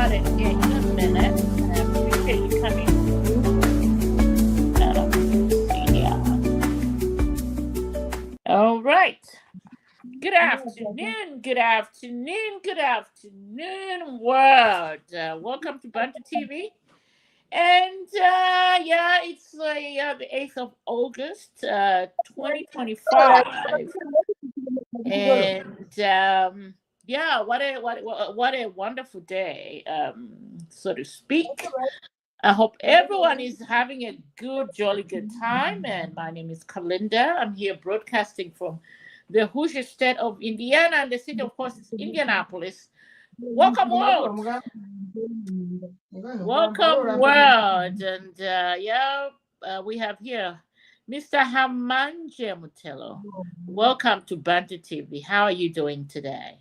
started here in a minute. I appreciate you coming through. See here. All right. Good afternoon, world. Welcome to Bantu TV. And it's the 8th of August, 2025. And what a wonderful day, so to speak. I hope everyone is having a jolly good time. And my name is Kalinda. I'm here broadcasting from the Hoosier state of Indiana, and the city, of course, is Indianapolis. Welcome, world. Welcome, world. And we have here Mr. Hamanje Mutelo. Welcome to Bantu TV. How are you doing today?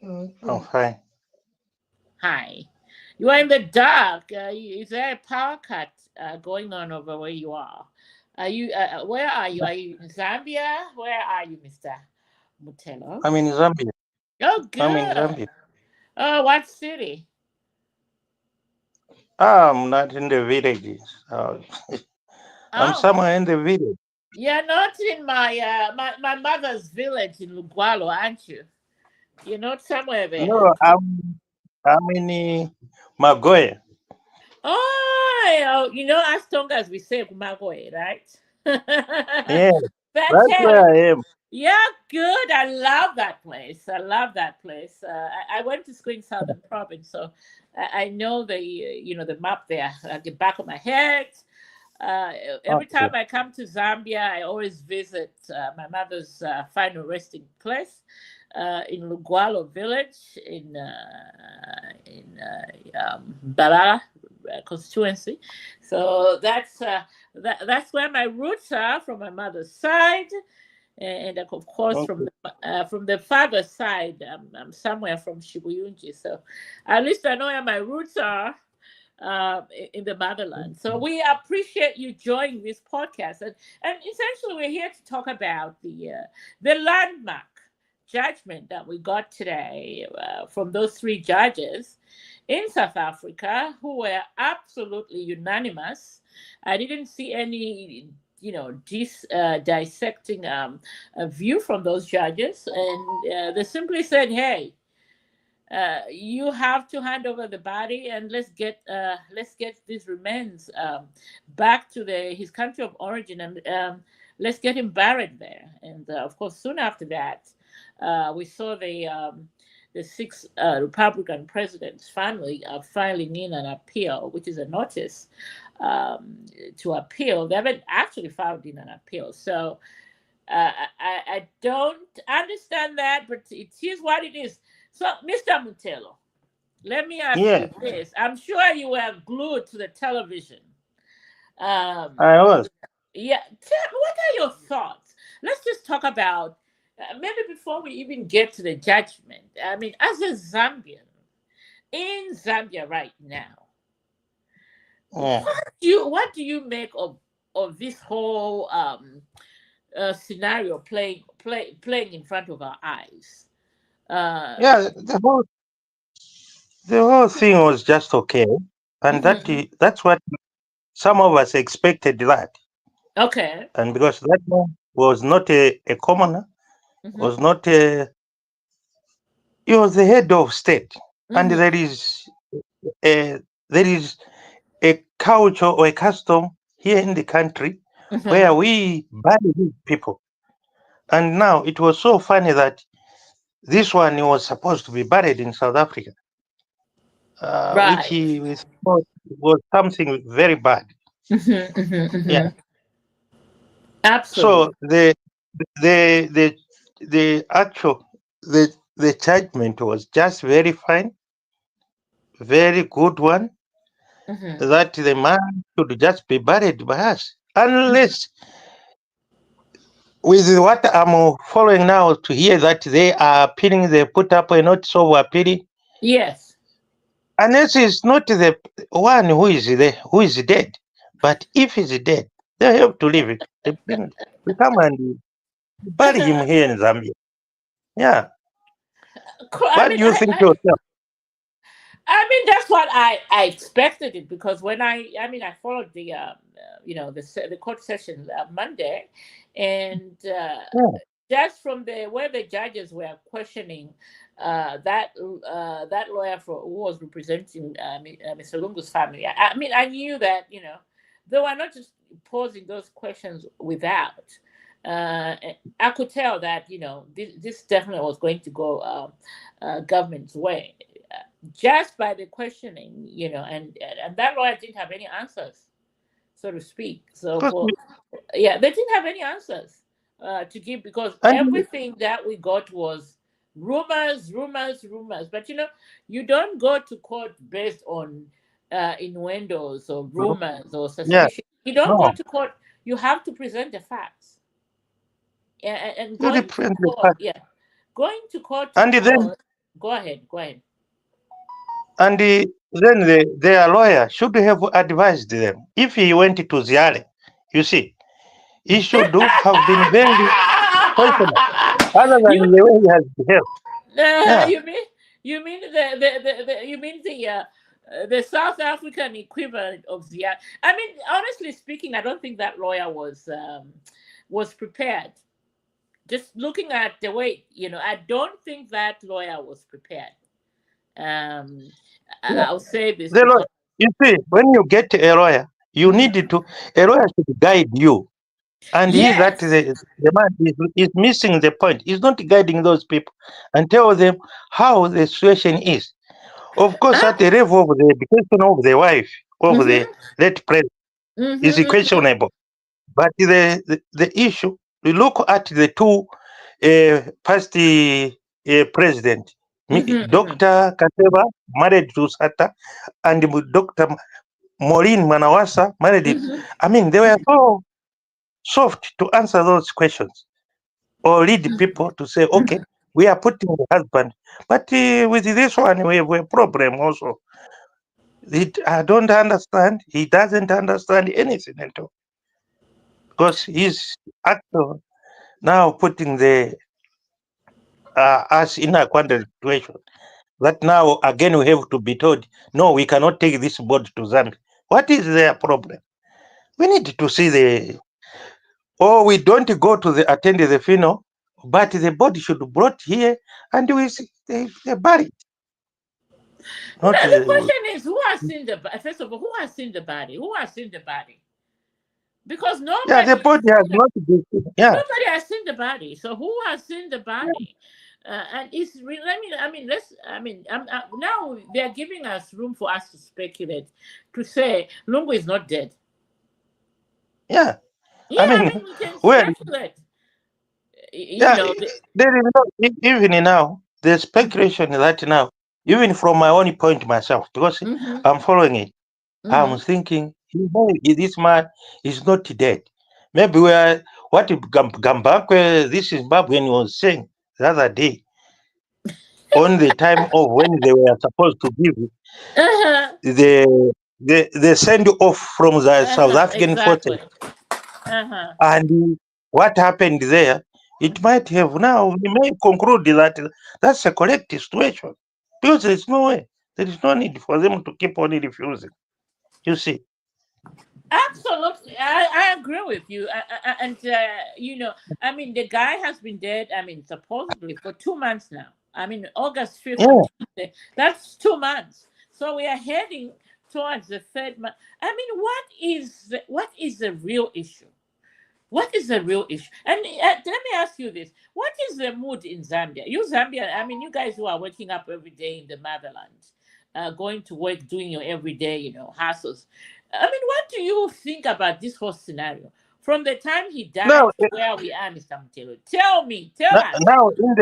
Oh, fine. Hi. You are in the dark. Is there a power cut going on over where you are? Where are you? Are you in Zambia? Where are you, Mr. Mutelo? I'm in Zambia. Oh, good. I'm in Zambia. Oh, what city? I'm not in the villages. I'm somewhere in the village. You're not in my mother's village in Lugwalo, aren't you? You're not somewhere there. No, I'm in Magoya. Oh, as long as we say Magoya, right? Yeah, that's where I am. Yeah, good. I love that place. I went to school in Southern Province, so I know the map there at the back of my head. Every time I come to Zambia, I always visit my mother's final resting place in Lugwalo village in Balala constituency. So that's where my roots are from my mother's side. And of course, from the father's side, I'm somewhere from Shibuyunji. So at least I know where my roots are in the motherland. So we appreciate you joining this podcast. And essentially, we're here to talk about the landmark judgment that we got today from those 3 judges in South Africa who were absolutely unanimous. I didn't see any dissecting a view from those judges, and they simply said, hey, you have to hand over the body, and let's get these remains back to his country of origin, and let's get him buried there. And of course, soon after that, we saw the 6 Republican presidents finally filing in an appeal, which is a notice to appeal. They haven't actually filed in an appeal. So I don't understand that, but it is what it is. So, Mr. Mutelo, let me ask you this. I'm sure you were glued to the television. I was. Yeah. What are your thoughts? Let's just talk about, maybe before we even get to the judgment. I mean, as a Zambian, in Zambia right now, what do you make of this whole scenario playing in front of our eyes? The whole thing was just okay, and that's what some of us expected that. Okay. And because that man was not a commoner, was not he was the head of state, and there is a culture or a custom here in the country where we bury these people. And now it was so funny that this one was supposed to be buried in South Africa, which we thought was something very bad. Yeah. Absolutely. So the actual the judgment was just very fine, very good one. That the man should just be buried by us, unless with what I'm following now to hear that they are appealing, they put up a notice of appealing. Yes. Unless it's not the one who is dead, but if he's dead, they have to leave it. We come and bury him here in Zambia. Yeah. What do you think yourself? I mean, that's what I expected it, because when I followed the the court session Monday, and Yeah, just from the where the judges were questioning that lawyer who was representing Mr. Lungu's family. I mean, I knew that they were not just posing those questions without. I could tell that this definitely was going to go government's way, just by the questioning, and that lawyer didn't have any answers, so to speak. So because yeah, they didn't have any answers to give, because and everything that we got was rumors, rumors, rumors. But you don't go to court based on innuendos or rumors or yeah, suspicion. You don't go no, to court. You have to present the facts. And you going to represent the court, fact, yeah, going to court to and then court. Go ahead, go ahead. then their lawyer should have advised them if he went to Ziare. You see, he should have been very personal, other than you the way he has behaved. Yeah, you mean the South African equivalent of Zia? I mean, honestly speaking, I don't think that lawyer was prepared. Just looking at the way, I don't think that lawyer was prepared. Um, yeah. I'll say this The lawyer, because you see, when you get a lawyer, you need Mhm. to a lawyer should guide you. And he that Yes. the man is missing the point. He's not guiding those people and tell them how the situation is. Of course, at Ah, the level of the education of the wife of the mm-hmm, late president is mm-hmm, questionable. But the issue, we look at the two past president, mm-hmm, mm-hmm, Dr. Kateba married to Sata, and Dr. Maureen Manawasa married. mm-hmm. I mean, they were so soft to answer those questions or lead people to say, okay, we are putting the husband. But with this one, we have a problem also. I don't understand. He doesn't understand anything at all because he's actually now putting the us in a quandary situation. That now again we have to be told, no, we cannot take this board to Zambia. What is their problem? We need to see the, or we don't go to the attend the funeral, but the body should be brought here and we see they bury it. Not Now the question is, who has seen first of all, who has seen the body? Who has seen the body? Because yeah, the nobody has body has seen the not been seen. Yeah, nobody has seen the body. So who has seen the yeah, body? And let's. Now they are giving us room for us to speculate, to say Lungu is not dead. yeah. Yeah, I I mean, mean we can well, speculate. You yeah, know, there is no, even now, the speculation that now, even from my own point myself, because mm-hmm, I'm following it, I'm mm-hmm. thinking, this man is not dead. Maybe we are, what Gambakwe, this Zimbabwean was saying the other day, on the time of when they were supposed to give Uh-huh, the send off from the South uh-huh, African forces. exactly. Uh-huh. And what happened there, it might have now, we may conclude that that's a correct situation. Because there's no way, there is no need for them to keep on refusing. You see, Absolutely, I agree with you. And I mean, the guy has been dead. I mean, supposedly for 2 months now. I mean, August 5th on yeah. Tuesday. That's 2 months. So we are heading towards the third month. I mean, what is the real issue? What is the real issue? And let me ask you this: what is the mood in Zambia? You Zambia, I mean, you guys who are waking up every day in the motherland, going to work, doing your everyday, hassles. I mean, what do you think about this whole scenario? From the time he Now, died to where we are, Mr. Mutelo. Tell me, tell us. now in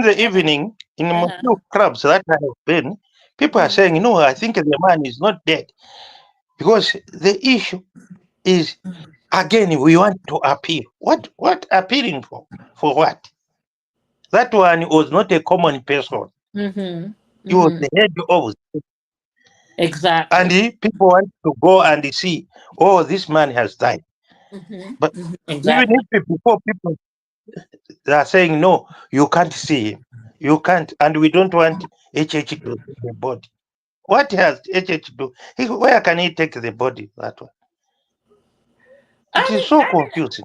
the evening, in a Uh-huh. few clubs that I have been, people are Mhm. saying, no, I think the man is not dead. Because the issue is, again, we want to appeal. What appealing for? For what? That one was not a common person. Mhm. He was Mhm. the head of, and Exactly. people want to go and see, oh, this man has died. Mhm. But Mhm. even Exactly. if before people are saying, no, you can't see him, you can't, and we don't want HH to see the body. What has HH do? Where can he take the body that way? It is so I mean, confusing.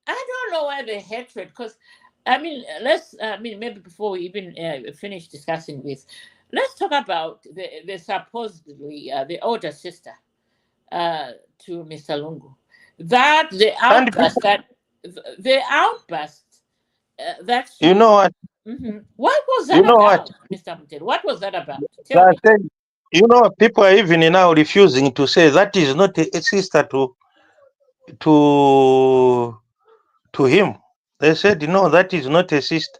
I don't know why the hatred. Because, I mean, let's. I mean, maybe before we even finish discussing this, let's talk about the supposedly the older sister to Mr. Lungu. That the And outburst people, that the outburst that you she. know what? What was You that know what? about, Mr. Mutel? What was that about? They Tell are me. saying, people are even now refusing to say that is not a sister to to him. They said, no, that is not a sister.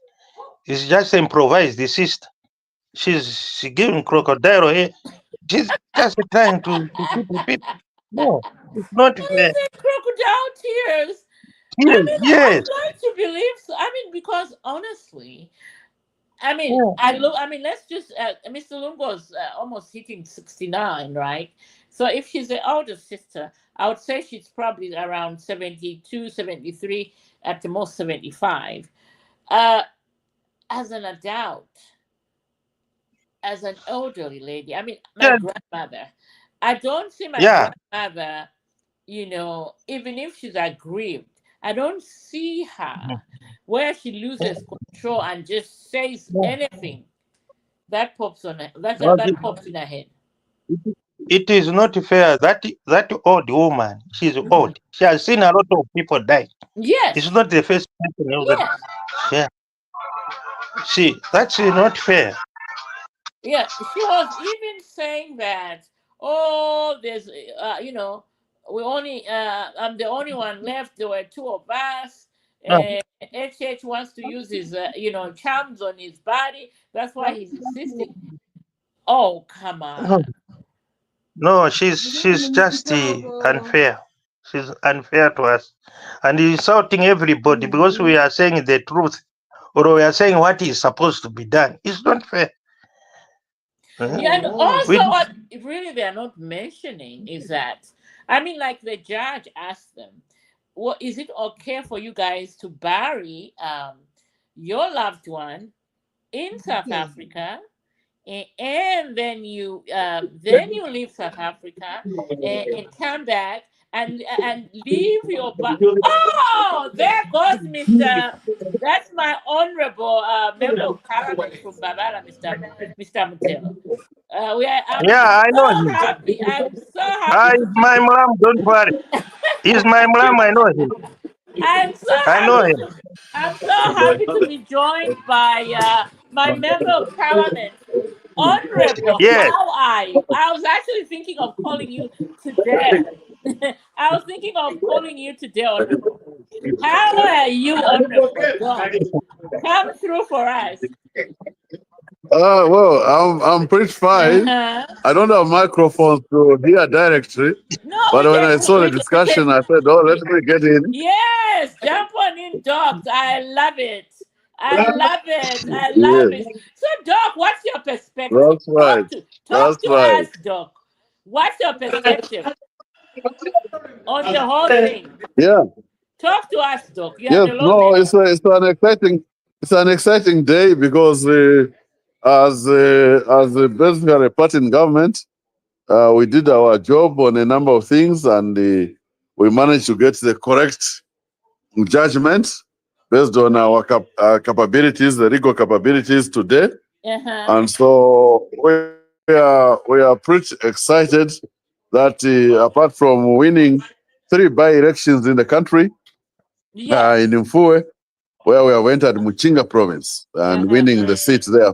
It's just improvised. The sister. She giving crocodile here. She's just trying to keep the people. No, it's not What fair. is it? Crocodile tears. I Yes, mean, yes. I'd like to believe so. I mean, because honestly, I mean, Yeah. I look. I mean, let's just. Mr. Lungo's almost hitting 69, right? So if she's the older sister, I would say she's probably around 72, 73, at the most 75. Uh, as an adult, as an elderly lady, I mean, my Yeah. grandmother. I don't see my Yeah. grandmother, even if she's aggrieved, I don't see her where she loses control and just says anything that pops on her, But that pops in her head. it is not fair. That old woman, she's Mhm. old. She has seen a lot of people die. It's Yes, not the first person already. yes, Yeah. See, that's not fair. yeah. She was even saying that, oh, there's, we only, I'm the only one left. There were two of us. No, HH wants to use his, charms on his body. That's why he's insisting. Oh, come no, on. no, she's just unfair. She's unfair to us. And insulting everybody because we are saying the truth or we are saying what is supposed to be done. It's not fair. Yeah, and We, also what really they're not mentioning is that, I mean, like the judge asked them, "What is it okay for you guys to bury your loved one in South Africa, and then you leave South Africa and come back and leave your Oh, there goes Mr. That's my honorable member of parliament from Babara, Mr. Mutelo. I'm yeah, I know so him. happy. I'm so happy to It's be. my mom, don't worry. He's my mom, I know him. I'm so I know happy him. to. I'm so happy to be joined by my member of parliament, Honorable. Yes. How are you? I was actually thinking of calling you today. I was thinking of calling you today, Honorable. How are you, Honorable? Doc, come through for us. Well, I'm pretty fine. Uh-huh. I don't have microphone to hear directly, No, but we when can. I saw the We can. discussion, I said, "Oh, let me get in." Yes, jump on in, Doc. I love it. I love it. I love Yes, it. So, Doc, what's your perspective? that's right. Talk That's to right. us, Doc. What's your perspective on the whole thing? Yeah. Talk to us, Doc. You are Yes. the No, lawmaker. it's an exciting day because as basically a party in government, we did our job on a number of things, and we managed to get the correct judgment based on our capabilities, the legal capabilities today. Uh-huh. And so we are pretty excited that apart from winning 3 by-elections in the country, in Yes. Mfue, where we have entered Muchinga province and Uh-huh. winning the seat there,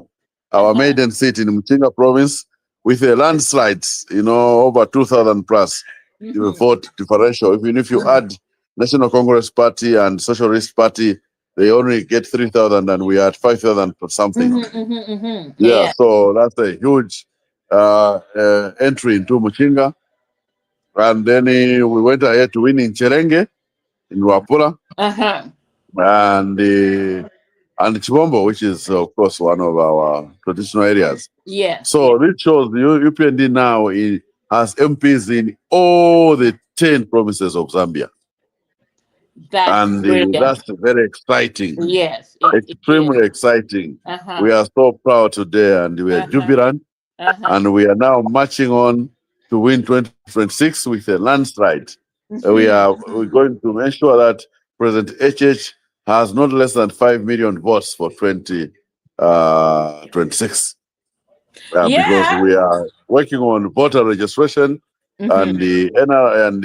our Uh-huh. maiden seat in Muchinga province with a landslide, over 2,000 plus the Mm-hmm. vote differential. Even if you add National Congress Party and Socialist Party, they only get 3,000 and we are at 5,000 or something. Mm-hmm. Mm-hmm. Mm-hmm. Yeah, Yeah. so that's a huge entry into Muchinga. And then we went ahead to win in Cherenge, in Wapula, Uh-huh. and Chibombo, which is, of course, one of our traditional areas. Yes. Yes. So this shows the UPND now has MPs in all the 10 provinces of Zambia. That's And brilliant. that's very exciting, Yes, it is. extremely exciting. Uh-huh. We are so proud today and we are Uh-huh. jubilant. and we are now marching on to win 2026 with a landslide. We're going to ensure that President HH has not less than 5 million votes for 2026. Because Yeah. we are working on voter registration and the NR and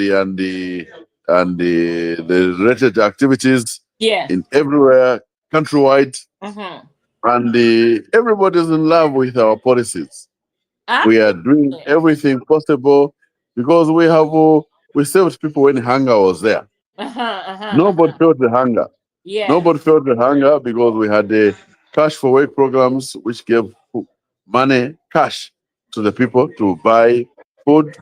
the related activities Yes. in everywhere countrywide, and everybody's in love with our policies. We are doing Absolutely. everything possible because we saved people when hunger was there. Nobody felt the hunger. Yes. Nobody felt the hunger because we had the cash for work programs, which gave money, cash to the people to buy food.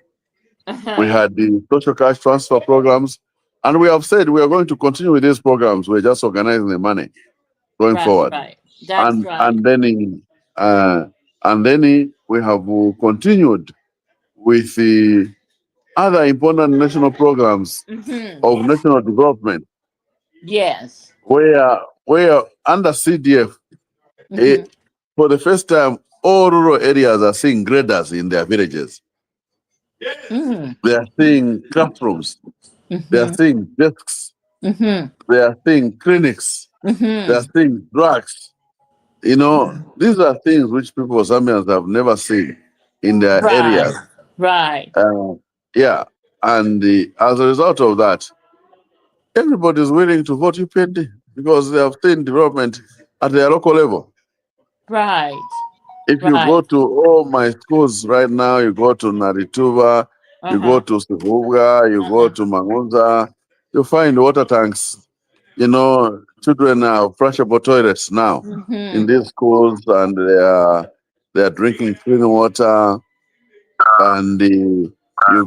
We had the social cash transfer programs, and we have said we are going to continue with these programs. We're just organizing the money going Right. forward, Right. That's and right. and then we have continued with the other important national programs of national development, Yes. where under CDF, eh, for the first time, all rural areas are seeing graders in their villages. They are seeing classrooms. They are seeing desks. They are seeing clinics. They are seeing drugs. These are things which people, Zambians, have never seen in their Right. areas. Right. Yeah. And as a result of that, everybody is willing to vote UPND because they have seen development at their local level. Right. If you go to all my schools right now, you go to Narituba, you go to Sivuga, you go to Mangunza, you find water tanks. Children have flushable toilets now in these schools, and they are drinking clean water. And you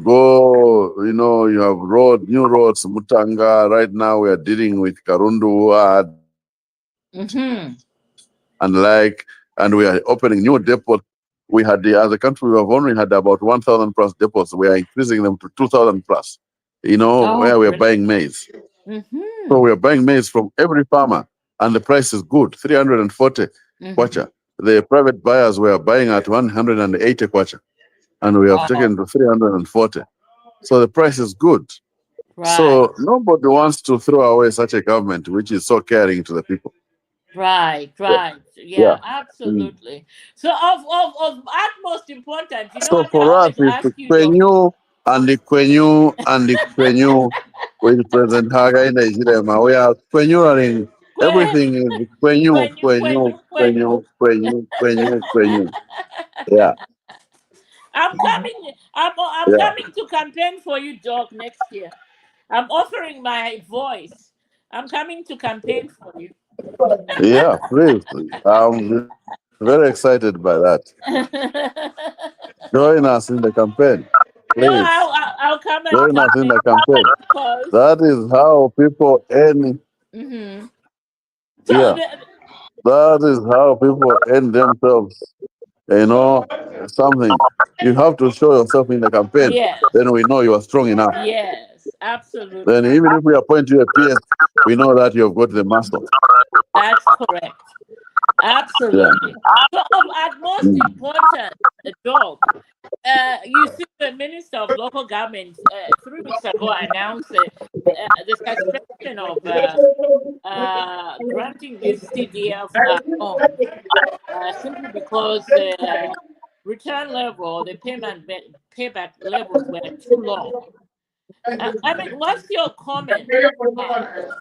go, you have new roads, Mutanga. Right now, we are dealing with Karundu, and we are opening new depots. We had, as a country, we have only had about 1,000 plus depots. We are increasing them to 2,000 plus, where we are buying maize. So we are buying maize from every farmer, and the price is good, 340 kwacha. The private buyers were buying at 180 kwacha, and we have taken to 340. So the price is good. Right. So nobody wants to throw away such a government which is so caring to the people. Right. Yeah. Right. Yeah. Yeah. Absolutely. So of utmost importance, So I for us, always it's the ask you, Doc. Quenu and the Quenu and the Quenu with President Haga in Nigeria. We are Quenuing. Everything is Quenu, When you, when Quenu, you, when you. Quenu, Quenu, Quenu, Quenu. Yeah, I'm coming. I'm yeah, coming to campaign for you, Doc, next year. I'm offering my voice. I'm coming to campaign for you. yeah, please. I'm very excited by that. Join us in the campaign. No, Please. I'll come and Join us in campaign the campaign. because. That is how people earn. hmm So Yeah, that is how people earn themselves. Something. You have to show yourself in the campaign. yes, Then we know you are strong enough. yes, Then absolutely. even if we appoint you a PS, we know that you have got the muscle. That's correct. Yeah. Absolutely. So of utmost Mm. importance, Doc. You see, the Minister of Local Government 3 weeks ago announced the suspension of granting this CDF loan simply because the return level, the payback levels were too long. I mean, what's your comment on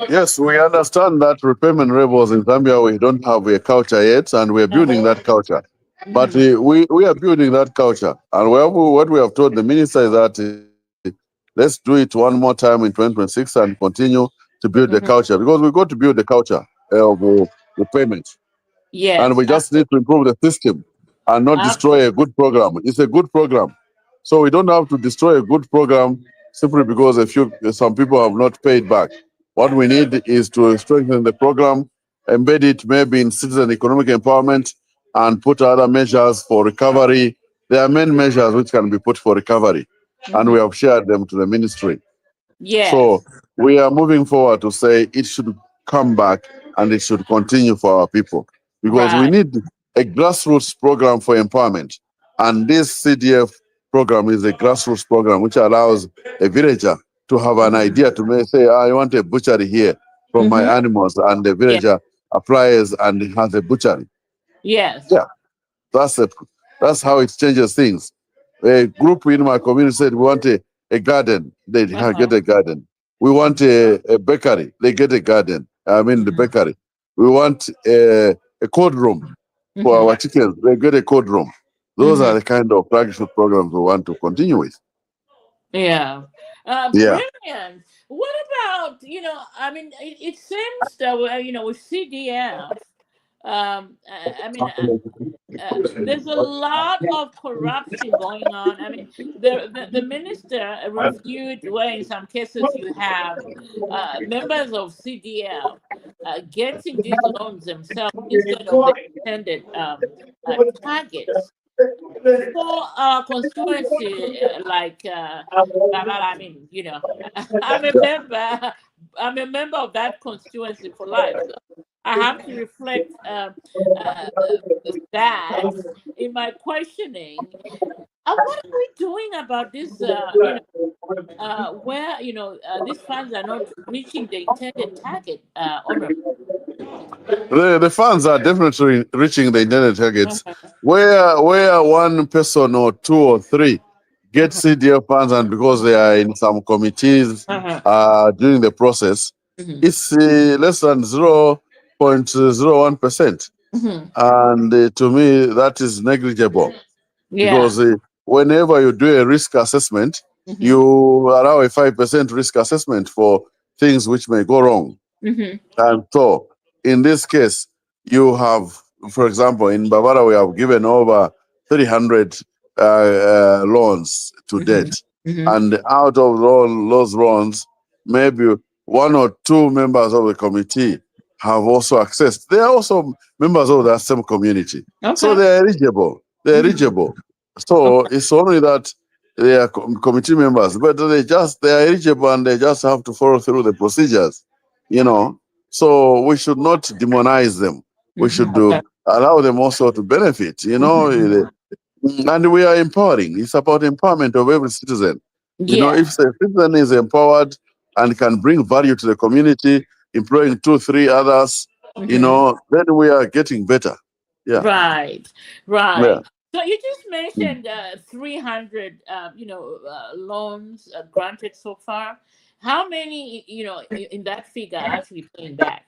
Yes, we understand that repayment rebels in Zambia, we don't have a culture yet, and we're that? building that culture. But Mhm. we are building that culture. And what we have told the minister is that let's do it one more time in 2026 and continue to build the culture, Mhm. because we've got to build the culture of repayment. And Yes, we just need to improve the system and not destroy a absolutely. good program. It's a good program. So we don't have to destroy a good program simply because some people have not paid back. What we need is to strengthen the program, embed it maybe in citizen economic empowerment, and put other measures for recovery. There are many measures which can be put for recovery, and we Mhm. have shared them to the ministry. So Yes, we are moving forward to say it should come back and it should continue for our people, because we right. need a grassroots program for empowerment. And this CDF program is a grassroots program which allows a villager to have an idea to say, I want a butchery here from my animals, and the Yeah. villager applies and has a butchery. Yes. Yeah, that's a, that's how it changes things. A group in my community said we want a garden, they get a garden. We want a bakery, they get a garden. I mean the bakery. We want a cold room for our chickens, they get a cold room. Those are the kind of flagship programs we want to continue with. Yeah. Yeah. Brilliant. What about, I mean, it seems that, with CDF, I mean, there's a lot of corruption going on. I mean, the minister reviewed where in some cases you have members of CDF getting these loans themselves instead of the intended targets for our constituency, like I mean, I'm a member. I'm a member of that constituency for life. So I have to reflect that in my questioning. What are we doing about this? Where these funds are not reaching the intended target, Honorable. The funds are definitely reaching the intended targets. Uh-huh. Where one person or two or three get Uh-huh. CDF funds, and because they are in some committees Uh-huh. during the process, Mhm. it's less than 0.01%. Mhm. And to me, that is negligible, Yeah. because whenever you do a risk assessment, Mhm. you allow a 5% risk assessment for things which may go wrong. Mhm. And so, in this case, you have, for example, in Bavaria, we have given over 300 loans to Mhm. date. Mhm. And out of all those loans, maybe one or two members of the committee have also accessed. They are also members of the same community. So Okay. they are eligible. They are Mhm. eligible. So Okay. it's only that they are committee members, but they are eligible, and they just have to follow through the procedures, you know. So we should not demonize them. We should Okay. allow them also to benefit, you know. Mhm. And we are empowering. It's about empowerment of every citizen. You know, Yeah. if the citizen is empowered and can bring value to the community, employing two, three others, you Mhm. know, then we are getting better. Yeah. Right. Yeah. Right. So you just Mm. mentioned 300, loans granted so far. How many, in that figure are actually paying back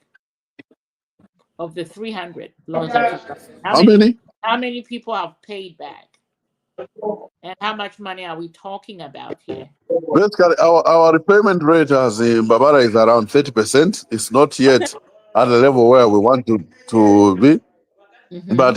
of the 300 loans that you got? How How many? many? How many people have paid back? And how much money are we talking about here? Basically, our repayment rate as in Barbara is around 30%. It's not yet at the level where we want to be, Mm-hmm. but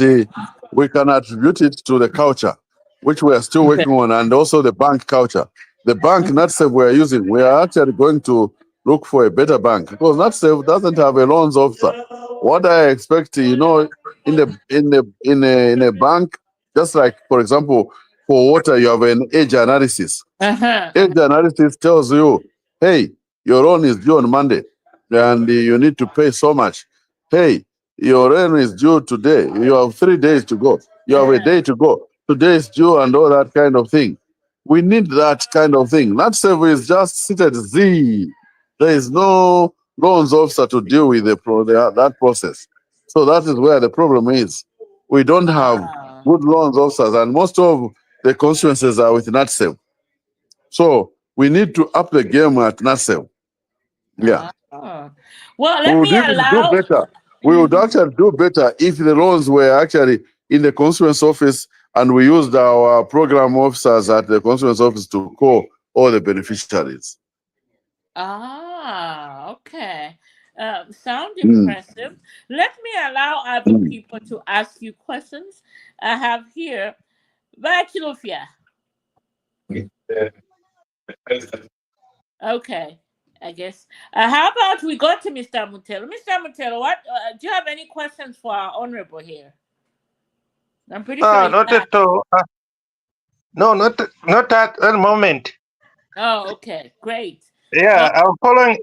we can attribute it to the culture, which we are still Okay. working on, and also the bank culture. The bank NatSafe we are using, we are actually going to look for a better bank, because NatSafe doesn't have a loans officer. What I expect, you know, in a bank, just like for example, for water, you have an age analysis. Uh-huh. Age Uh-huh. analysis tells you, hey, your loan is due on Monday, and you need to pay so much. Hey, your loan is due today. You have 3 days to go. You have a Uh-huh. day to go. Today is due, and all that kind of thing. We need that kind of thing. Not Save is just seated Z. There is no loans officer to deal with that process. So that is where the problem is. We don't have Ah. good loans officers, and most of the constituencies are with NatSave. So we need to up the game at NASEL. Yeah. Ah. Well, We let would me even do allow. better. We would Mhm. actually do better if the loans were actually in the constituent office, and we used our program officers at the constituent office to call all the beneficiaries. Ah, okay. Sound Mm, impressive. Let me allow other mm. people to ask you questions. I have here Bachilofia. Okay, I guess. How about we go to Mr. Mutelo? Mr. Mutelo, what do you have any questions for our honorable here? I'm pretty sure you Not have. at all. No, not at the moment. Oh, okay, great. Yeah, Uh, I'm following.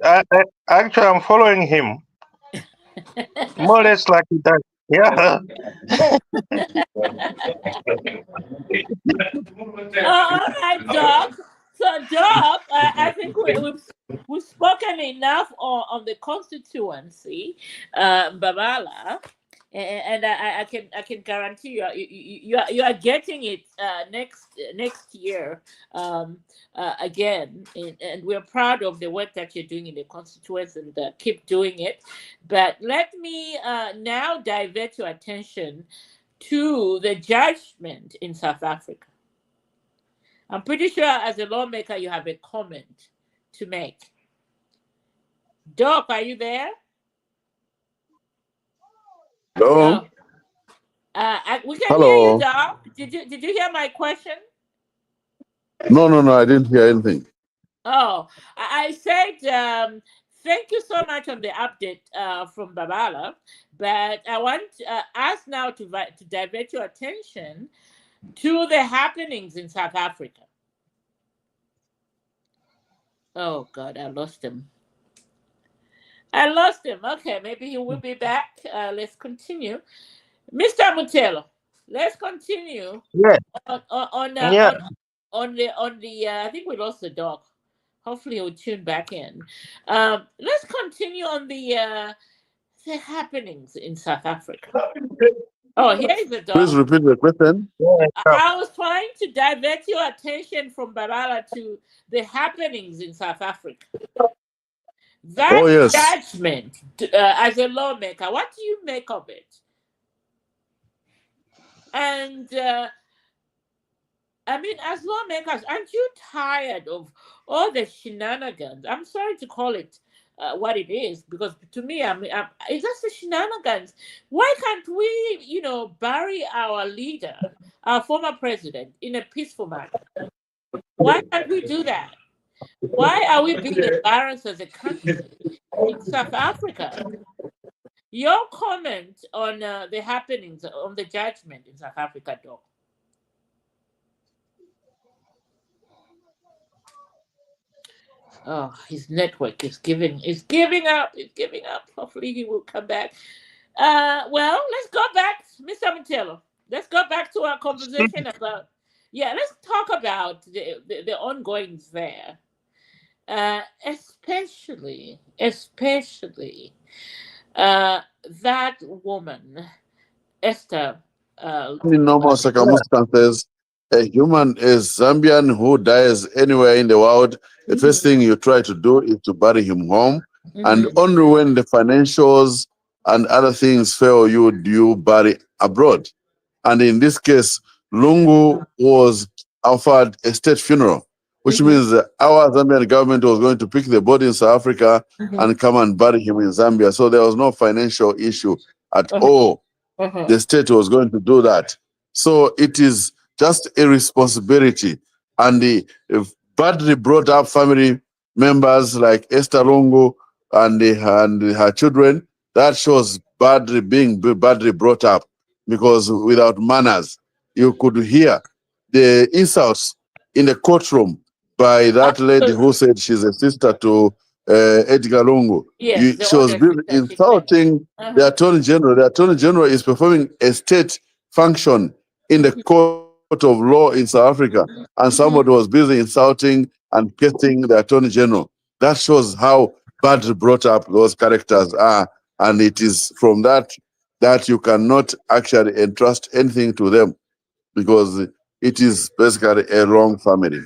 Actually, I'm following him more or less like that. Yeah. All right, Doc. So, Doc, I think we've spoken enough on the constituency, Babala, and I can guarantee you are getting it next year, again, and we're proud of the work that you're doing in the constituency, and keep doing it. But let me now divert your attention to the judgment in South Africa. I'm pretty sure as a lawmaker you have a comment to make. Doc, are you there? Hello? Oh, we can hear you, Hello? Doc. Did you hear my question? No, I didn't hear anything. Oh, I said thank you so much on the update from Babala, but I want us now to divert your attention to the happenings in South Africa. Oh God, I lost him. Okay, maybe he will be back. Let's continue. Mr. Mutelo, let's continue Yeah. on on uh, Yeah. on on the. I think we lost the dog. Hopefully, he'll tune back in. Let's continue on the happenings in South Africa. Oh, here is the Please dog. repeat the question. I was trying to divert your attention from Barala to the happenings in South Africa. Oh, That yes. judgment, as a lawmaker, what do you make of it? And I mean, as lawmakers, aren't you tired of all the shenanigans? I'm sorry to call it what it is, because to me, it's just the shenanigans. Why can't we, bury our leader, our former president, in a peaceful manner? Why can't we do that? Why are we being embarrassed as a country in South Africa? Your comment on the happenings, on the judgment in South Africa, Doc. Oh, his network is giving up. It's giving up. Hopefully he will come back. Well, let's go back, Mr. Matello. Let's go back to our conversation about, yeah, let's talk about the ongoings there. Especially that woman, Esther. In normal circumstances, a human is Zambian who dies anywhere in the world. The first thing you try to do is to bury him home. And Mhm. only when the financials and other things fail you, do you bury abroad. And in this case, Lungu was offered a state funeral, which Mhm. means that our Zambian government was going to pick the body in South Africa Mhm. and come and bury him in Zambia. So there was no financial issue at Uh-huh. all. Uh-huh. The state was going to do that. So it is just a responsibility. And the badly brought up family members like Esther Lungu and her children, that shows being badly brought up, because without manners, you could hear the insults in the courtroom by that lady who Absolutely. said she's a sister to Edgar Lungu. Yes, the She was older busy sister, she claimed. insulting the Uh-huh. attorney general. The attorney general is performing a state function in the court of law in South Africa, and somebody was Mhm. busy insulting and cursing the attorney general. That shows how badly brought up those characters are, and it is from that you cannot actually entrust anything to them, because it is basically a wrong family.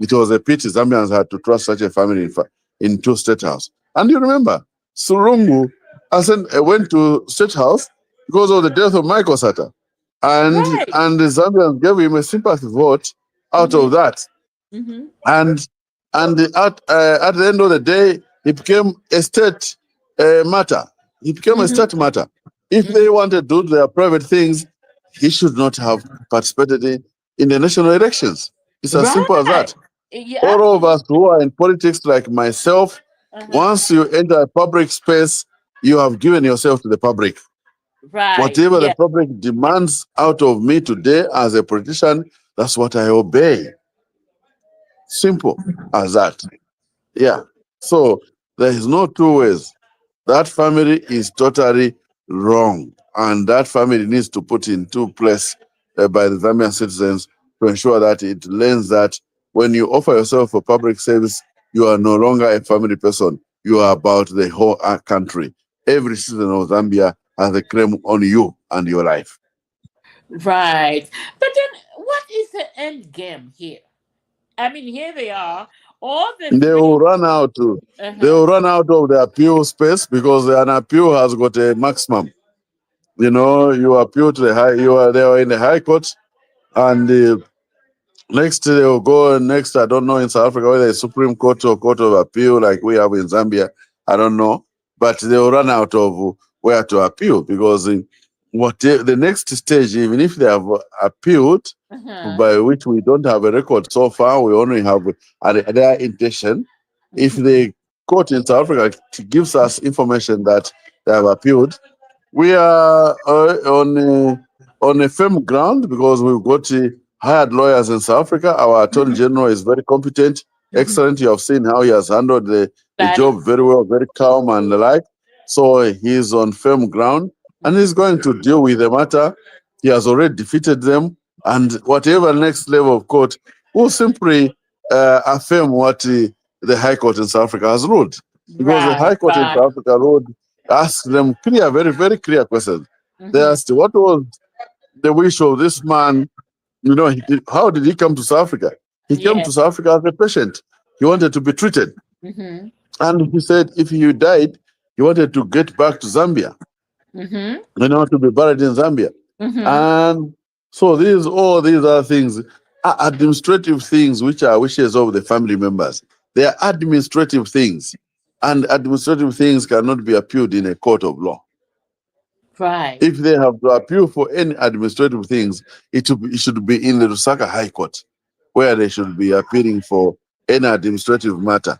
It was a pity Zambians had to trust such a family in two state house. And you remember, Surungu went to state house because of the death of Michael Sata. Right. And the Zambians gave him a sympathy vote out Mm-hmm. of that. Mm-hmm. And at the end of the day, it became a state matter. It became a Mm-hmm. state matter. If they wanted to do their private things, he should not have participated in the national elections. It's as simple as Right. that. Yeah, All of absolutely. us who are in politics, like myself, Uh-huh. once you enter a public space, you have given yourself to the public. Right. Whatever the Yeah. public demands out of me today as a politician, that's what I obey. Simple as that. Yeah. So there is no two ways. That family is totally wrong. and that family needs to put into place by the Zambian citizens to ensure that it learns that when you offer yourself for public service, you are no longer a family person. You are about the whole country. Every citizen of Zambia has a claim on you and your life. Right. But then, what is the end game here? I mean, here they are, all the They will three. run out. They Uh-huh. will run out of the appeal space because an appeal has got a maximum. You know, you appeal to the high. You are there in the high court, and next they will go next. I don't know in South Africa whether it's Supreme Court or Court of Appeal like we have in Zambia. I don't know, but they will run out of where to appeal because what the next stage, even if they have appealed, Uh-huh. by which we don't have a record so far, we only have their intention. If Mhm. the court in South Africa gives us information that they have appealed, we are on a firm ground because we've got hired lawyers in South Africa. Our Attorney Mhm. General is very competent, Mhm. excellent. You have seen how he has handled the That job is. very well, very calm and the like. So he's on firm ground and he's Mhm. going to deal with the matter. He has already defeated them, and whatever next level of court will simply affirm what the High Court in South Africa has ruled. Because the Right, High Court in right. South Africa ruled, asked them clear, very, very clear questions. They Mm-hmm. asked, what was the wish of this man? You know, how did he come to South Africa? He came Yeah. to South Africa as a patient. He wanted to be treated. Mm-hmm. And he said if he died, he wanted to get back to Zambia, Mm-hmm. you know, to be buried in Zambia. Mm-hmm. And so all these are things, are administrative things which are wishes of the family members. They are administrative things. And administrative things cannot be appealed in a court of law. Right. If they have to appeal for any administrative things, it should be in the Lusaka High Court, where they should be appealing for any administrative matter.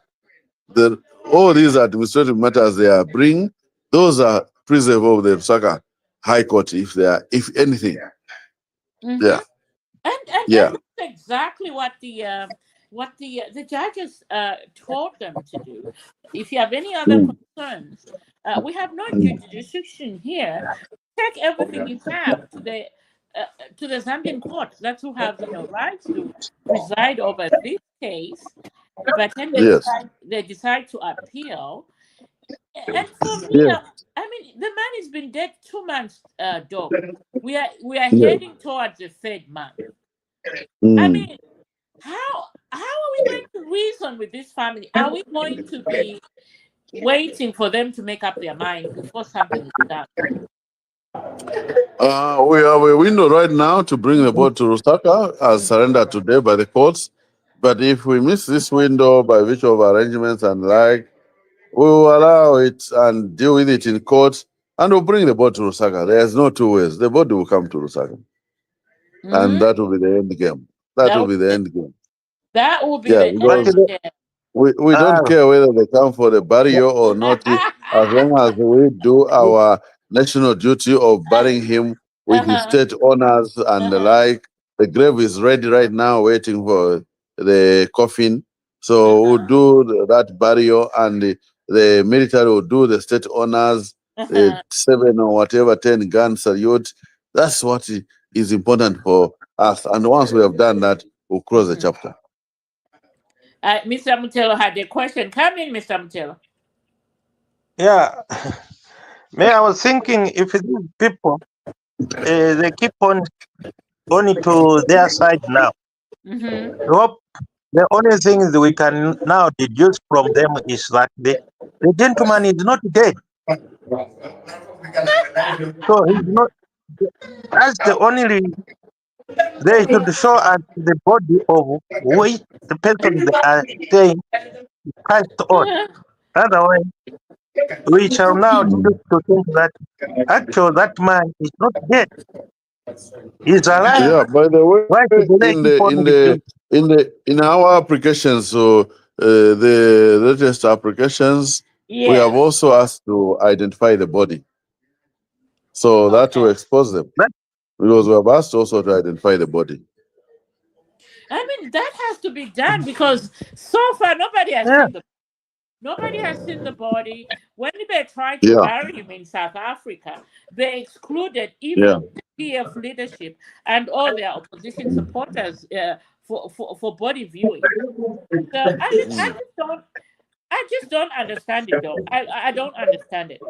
All these administrative matters they are bring, those are preserved of the Lusaka High Court if they are, if anything. Mm-hmm. Yeah, And yeah. that's exactly what the judges told them to do. If you have any other Mm, concerns, we have no mm. jurisdiction here. Take everything you have to the Zambian court. That's who have rights to preside over this case. But then Yes, they decide to appeal. And for me, yes, I mean, the man has been dead 2 months, dog. We are yes. heading towards the third month. I Mm. mean, how are we going to reason with this family? Are we going to be waiting for them to make up their mind before something is done? We have a window right now to bring the boat to Lusaka as surrendered today by the courts. But if we miss this window by virtue of arrangements and like, we will allow it and deal with it in court and we'll bring the boat to Lusaka. There's no two ways. The boat will come to Lusaka. And Hmm. that will be the end game. That That will will be the be, end game. that will be Yeah, the What end is because it? game. we don't Uh, care whether they come for the burial or not, as long as we do our national duty of burying him with his Uh-huh. state honors and the Uh-huh. like. The grave is ready right now, waiting for the coffin. So we'll Uh-huh. do that burial, and the military will do the state honors, Uh-huh. 7 or 10 gun salute. That's what is important for us. And once we have done that, we'll close the Mhm. chapter. Mr. Mutelo had a question. Come in, Mr. Mutelo. yeah. May I was thinking if these people they keep on going to their side now. Mm-hmm. Hope the only thing that we can now deduce from them is that the gentleman is not dead. So he's not. That's the only. They should show us the body of which the person they are saying passed on. Otherwise, we shall now deduce to think that actually that man is not dead. He's alive. Yeah, by the way, Why should they keep on deducing? in our applications, so the latest applications, we have Yes. also asked to identify the body, so that will Okay. expose them That, because we have asked also to identify the body. I mean, that has to be done because so far nobody has yeah. seen them. Nobody has seen the body. When they tried to Yeah, bury him in South Africa, they excluded yeah. even the PF leadership and all their opposition supporters for body viewing. So I just don't understand it though. I don't understand it.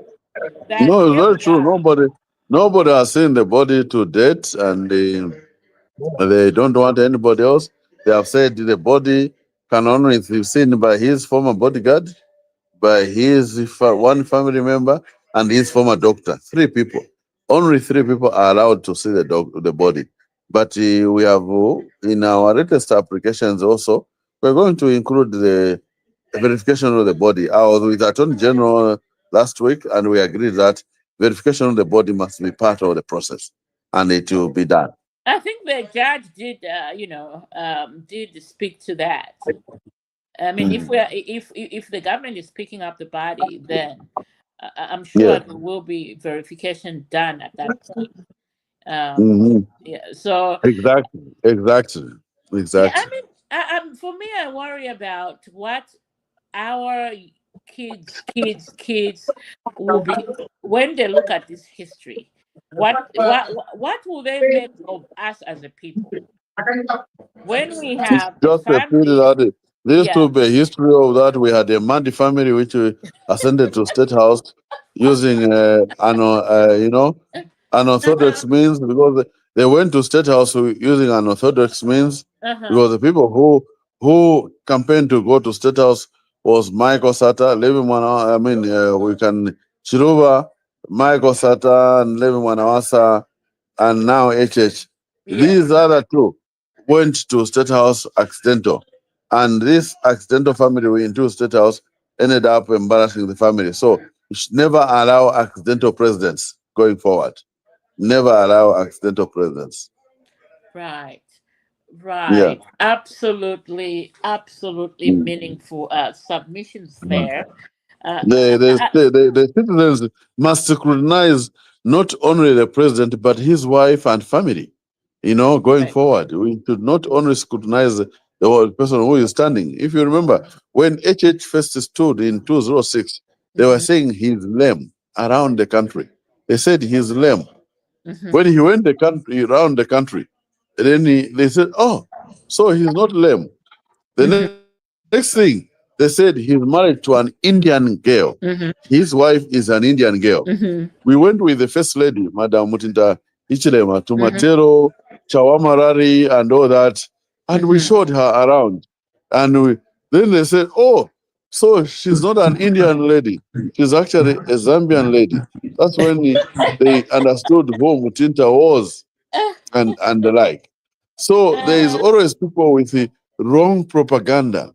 That No, it's here very we true. are. Nobody has seen the body to date, and they don't want anybody else. They have said the body can only be seen by his former bodyguard, by his one family member, and his former doctor. Three people. Only three people are allowed to see the body. But we have in our latest applications also, we're going to include the verification of the body. I was with Attorney General last week, and we agreed that verification of the body must be part of the process, and it will be done. I think the judge did, did speak to that. I mean, Mm. if the government is picking up the body, then I'm sure Yes. there will be verification done at that point. Hmm. Yeah. So Exactly. Exactly. yeah, I Exactly. mean, for me, I worry about what our kids will be when they look at this history. What will they make of us as a people when we It's have a just a pity family? that this Yeah. to be a history of that. We had a Mandi family which ascended to state house using unorthodox Uh-huh. means, because they went to state house using unorthodox means, Uh-huh. because the people who campaigned to go to state house was Michael Sata, Levi Mwana. I mean, we can Chiruba, Michael Sata, and Levi Mwanawasa, and now HH. Yes. These other two went to state house accidental, and this accidental family we into state house ended up embarrassing the family. So you should never allow accidental presidents going forward. Never allow accidental presidents. Right. Yeah. Right. Absolutely. Absolutely Mm. meaningful submissions Mm. there. The, the citizens must scrutinize not only the president but his wife and family. Going Correct. forward, we should not only scrutinize the person who is standing. If you remember, when HH first stood in 2006, they were Mm-hmm. saying he's lame around the country. They said he's lame. Mm-hmm. When he went the country around the country, then they said, "Oh, so he's not lame." The Mm-hmm. next thing, they said he's married to an Indian girl. Mm-hmm. His wife is an Indian girl. Mm-hmm. We went with the first lady, Madam Mutinda Ichilema, to Mm-hmm. Matero, Chawamarari, and all that, and we Mm-hmm. showed her around. And then they said, "Oh, so she's not an Indian lady. She's actually a Zambian lady." That's when they understood who Mutinta was, and the like. So there is Uh, always people with the wrong propaganda,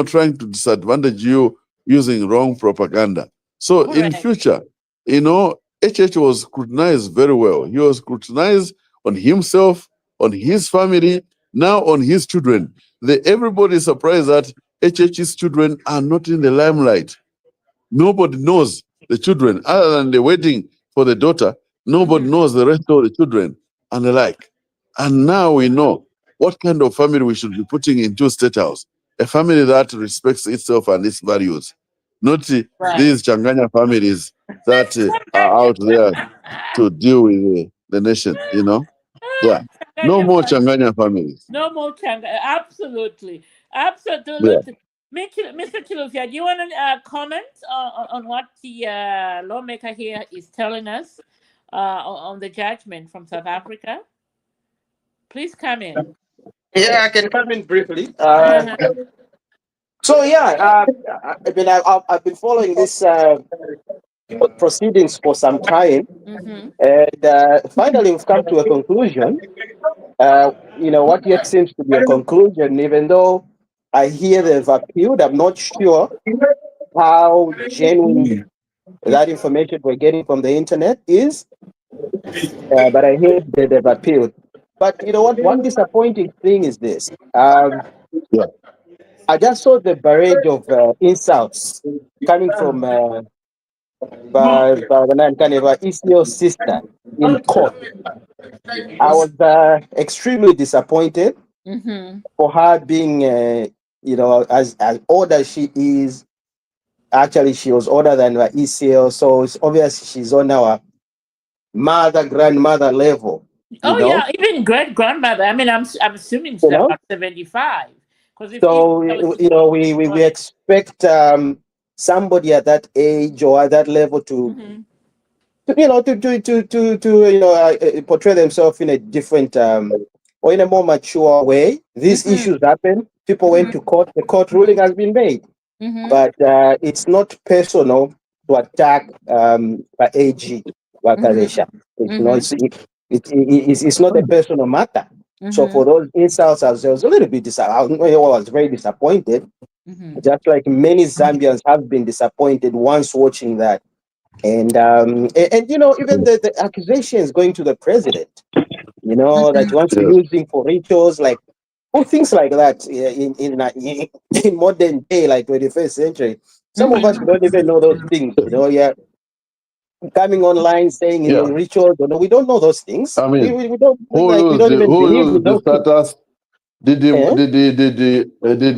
trying to disadvantage you using wrong propaganda. So in correct. future, HH was scrutinized very well. He was scrutinized on himself, on his family, now on his children. Everybody is surprised that HH's children are not in the limelight. Nobody knows the children other than the wedding for the daughter. Nobody Mm-hmm. knows the rest of the children and the like. And now we know what kind of family we should be putting into state house. A family that respects itself and its values, not Right. these Changanya families that are out there to deal with the nation. Yeah. No Changanya more family. Changanya families. No more Changa. Absolutely. Yeah. Absolutely. Mr. Chilufya, do you want to comment on what the lawmaker here is telling us on the judgment from South Africa? Please come in. Yeah, I can come in briefly. Uh-huh. So yeah, I've been following this proceedings for some time, Mm-hmm. and finally we've come to a conclusion. What yet seems to be a conclusion, even though I hear they've appealed. I'm not sure how genuine that information we're getting from the internet is, but I hear that they've appealed. But you know what? One disappointing thing is this. Yeah. I just saw the barrage of insults coming from the man Kaneva Ismail's sister in court. I was extremely disappointed Mm-hmm. for her being, as old as she is, Actually, she was older than our ECL, so it's obvious she's on our grandmother level. Oh yeah, even great grandmother. I mean, I'm assuming she's You know, about 75. Because if so was you know, we expect somebody at that age or at that level to you know portray themselves in a different or in a more mature way. These issues happen. People went to court. The court ruling has been made, but it's not personal to attack AG Wakaresha. It's not. It's not a personal matter. So for those insults, I was a little bit disappointed. I was very disappointed, just like many Zambians have been disappointed once watching that. And you know, even the accusations going to the president, you know, that he wants to use him for rituals, like things like that in modern day, like 21st century. Some of us don't even know those things, you know. Yeah, coming online saying rituals, you know, we don't know those things. I mean, We don't like, we don't even believe who in used the those things. status? Did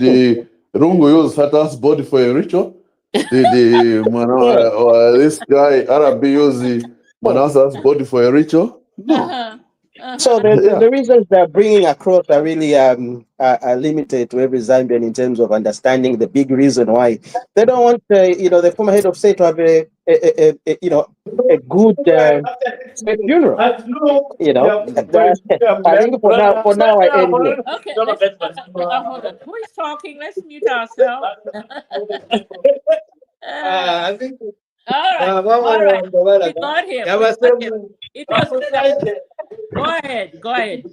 the Rungu use status body for a ritual? Did this guy Arabi use the Manassas body for a ritual? No. So the reasons they're bringing across are really are limited to every Zambian in terms of understanding the big reason why they don't want you know, the former head of state to have a you know, a good state funeral. You know, I think for now I end here. Okay, let's hold on. Who is talking? Let's mute ourselves. I think all right. We got him. It was go ahead. Go ahead.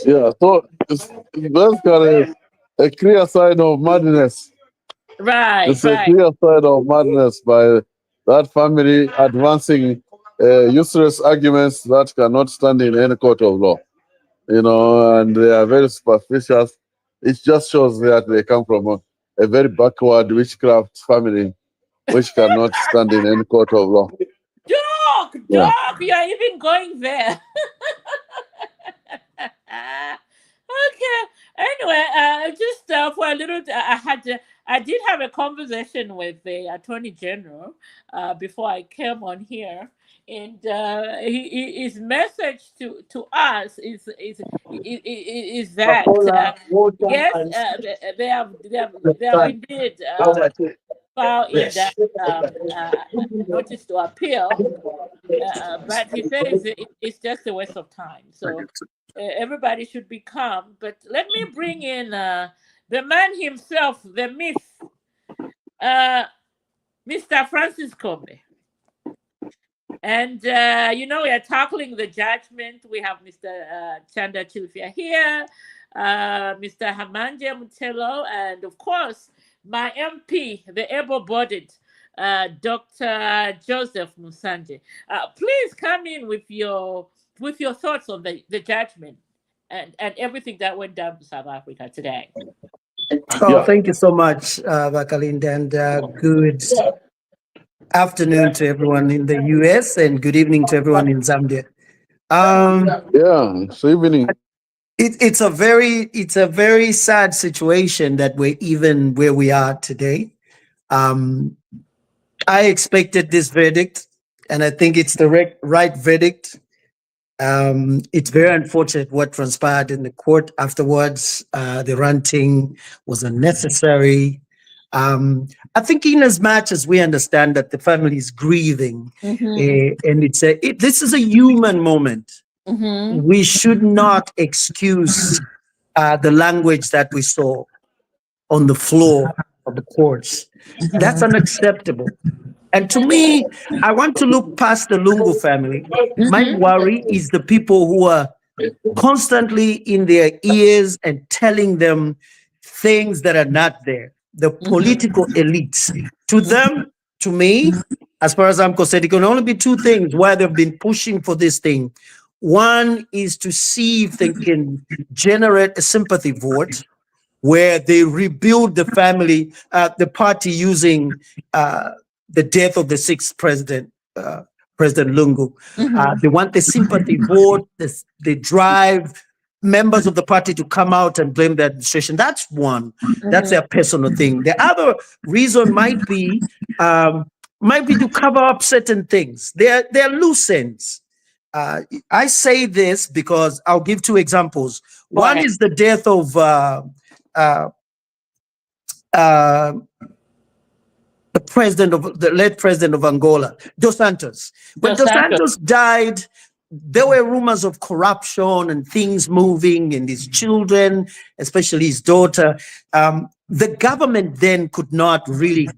Yeah, so it's basically a clear sign of madness. Right. It's a clear sign of madness by that family advancing useless arguments that cannot stand in any court of law. You know, and they are very superstitious. It just shows that they come from a very backward witchcraft family, which cannot stand in any court of law. Doc, you are even going there. Okay. Anyway, just for a little, I did have a conversation with the Attorney General before I came on here, and his message to us is that yes, they have indeed filed in that notice to appeal, but he says it's just a waste of time. So everybody should be calm. But let me bring in the man himself, the myth, Mr. Francis Kombe. And, you know, we are tackling the judgment. We have Mr. Chanda Chilufya here, Mr. Hamanje Mutelo, and, of course, my MP, the able-bodied Dr. Joseph Musanje. Please come in with your thoughts on the judgment and everything that went down in South Africa today. Oh, thank you so much, Bakalinda, and good afternoon to everyone in the US and good evening to everyone in Zambia. So evening. It's a very sad situation that we're even where we are today. I expected this verdict, and I think it's the right verdict. It's very unfortunate what transpired in the court afterwards. The ranting was unnecessary. I think in as much as we understand that the family is grieving, and this is a human moment. We should not excuse the language that we saw on the floor of the courts. That's unacceptable. And to me, I want to look past the Lungu family. My worry is the people who are constantly in their ears and telling them things that are not there. The political elites. To them, to me, as far as I'm concerned, it can only be two things why they've been pushing for this thing. One is to see if they can generate a sympathy vote where they rebuild the family, the party using the death of the sixth president, President Lungu. They want the sympathy vote, the drive, members of the party to come out and blame the administration. That's one. That's their personal thing. The other reason might be to cover up certain things. They're loose ends. I say this because I'll give two examples. One is the death of the late president of Angola, Dos Santos. When Dos Santos died, there were rumors of corruption and things moving, and his children, especially his daughter. The government then could not really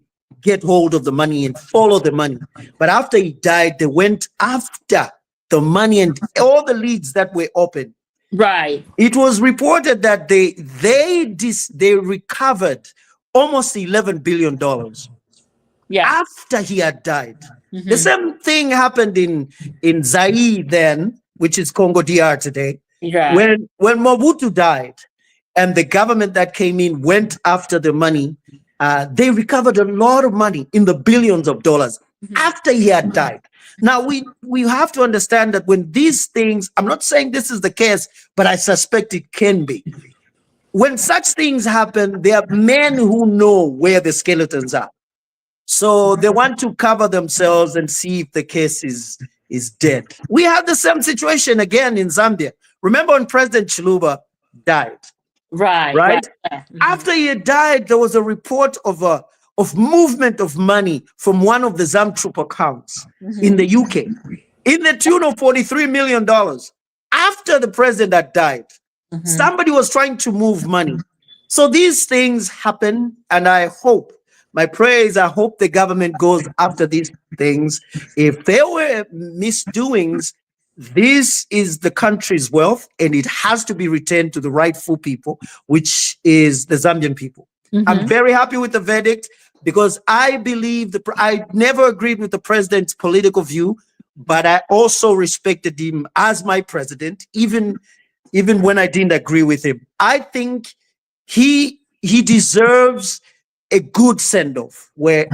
get hold of the money and follow the money. But after he died, they went after the money and all the leads that were open. Right. It was reported that they recovered almost $11 billion. Yeah. After he had died. The same thing happened in Zaire then, which is Congo DR today. Yeah. When Mobutu died and the government that came in went after the money, they recovered a lot of money in the billions of dollars after he had died. Now, we have to understand that when these things, I'm not saying this is the case, but I suspect it can be. When such things happen, there are men who know where the skeletons are. So they want to cover themselves and see if the case is dead. We had the same situation again in Zambia. Remember when President Chiluba died? Right. After he died, there was a report of movement of money from one of the Zamtroop accounts in the UK in the tune of $43 million. After the president had died, somebody was trying to move money. So these things happen, and my prayer is I hope the government goes after these things. If there were misdoings, this is the country's wealth, and it has to be returned to the rightful people, which is the Zambian people. I'm very happy with the verdict because I believe I never agreed with the president's political view, but I also respected him as my president, even when I didn't agree with him. I think he deserves a good send-off where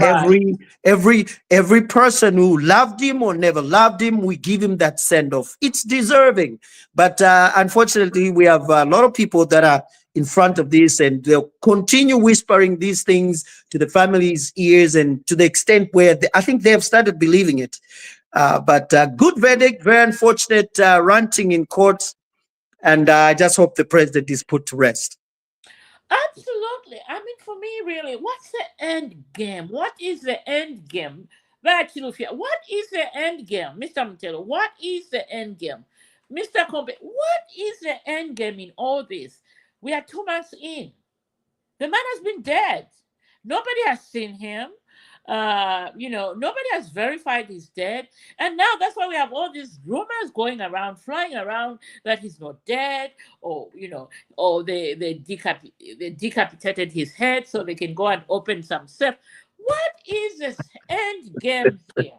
every person who loved him or never loved him, we give him that send-off. It's deserving. But unfortunately, we have a lot of people that are in front of this, and they'll continue whispering these things to the family's ears, and to the extent where I think they have started believing it. But good verdict, very unfortunate ranting in courts, and I just hope the president is put to rest. Absolutely. I mean, for me, really, what's the end game? What is the end game? What is the end game, Mr. Mutelo? What is the end game? Mr. Kombe, what is the end game in all this? We are 2 months in. The man has been dead. Nobody has seen him. Nobody has verified he's dead. And now that's why we have all these rumors going around, flying around that he's not dead, or they decapitated his head so they can go and open some stuff. What is the end game here?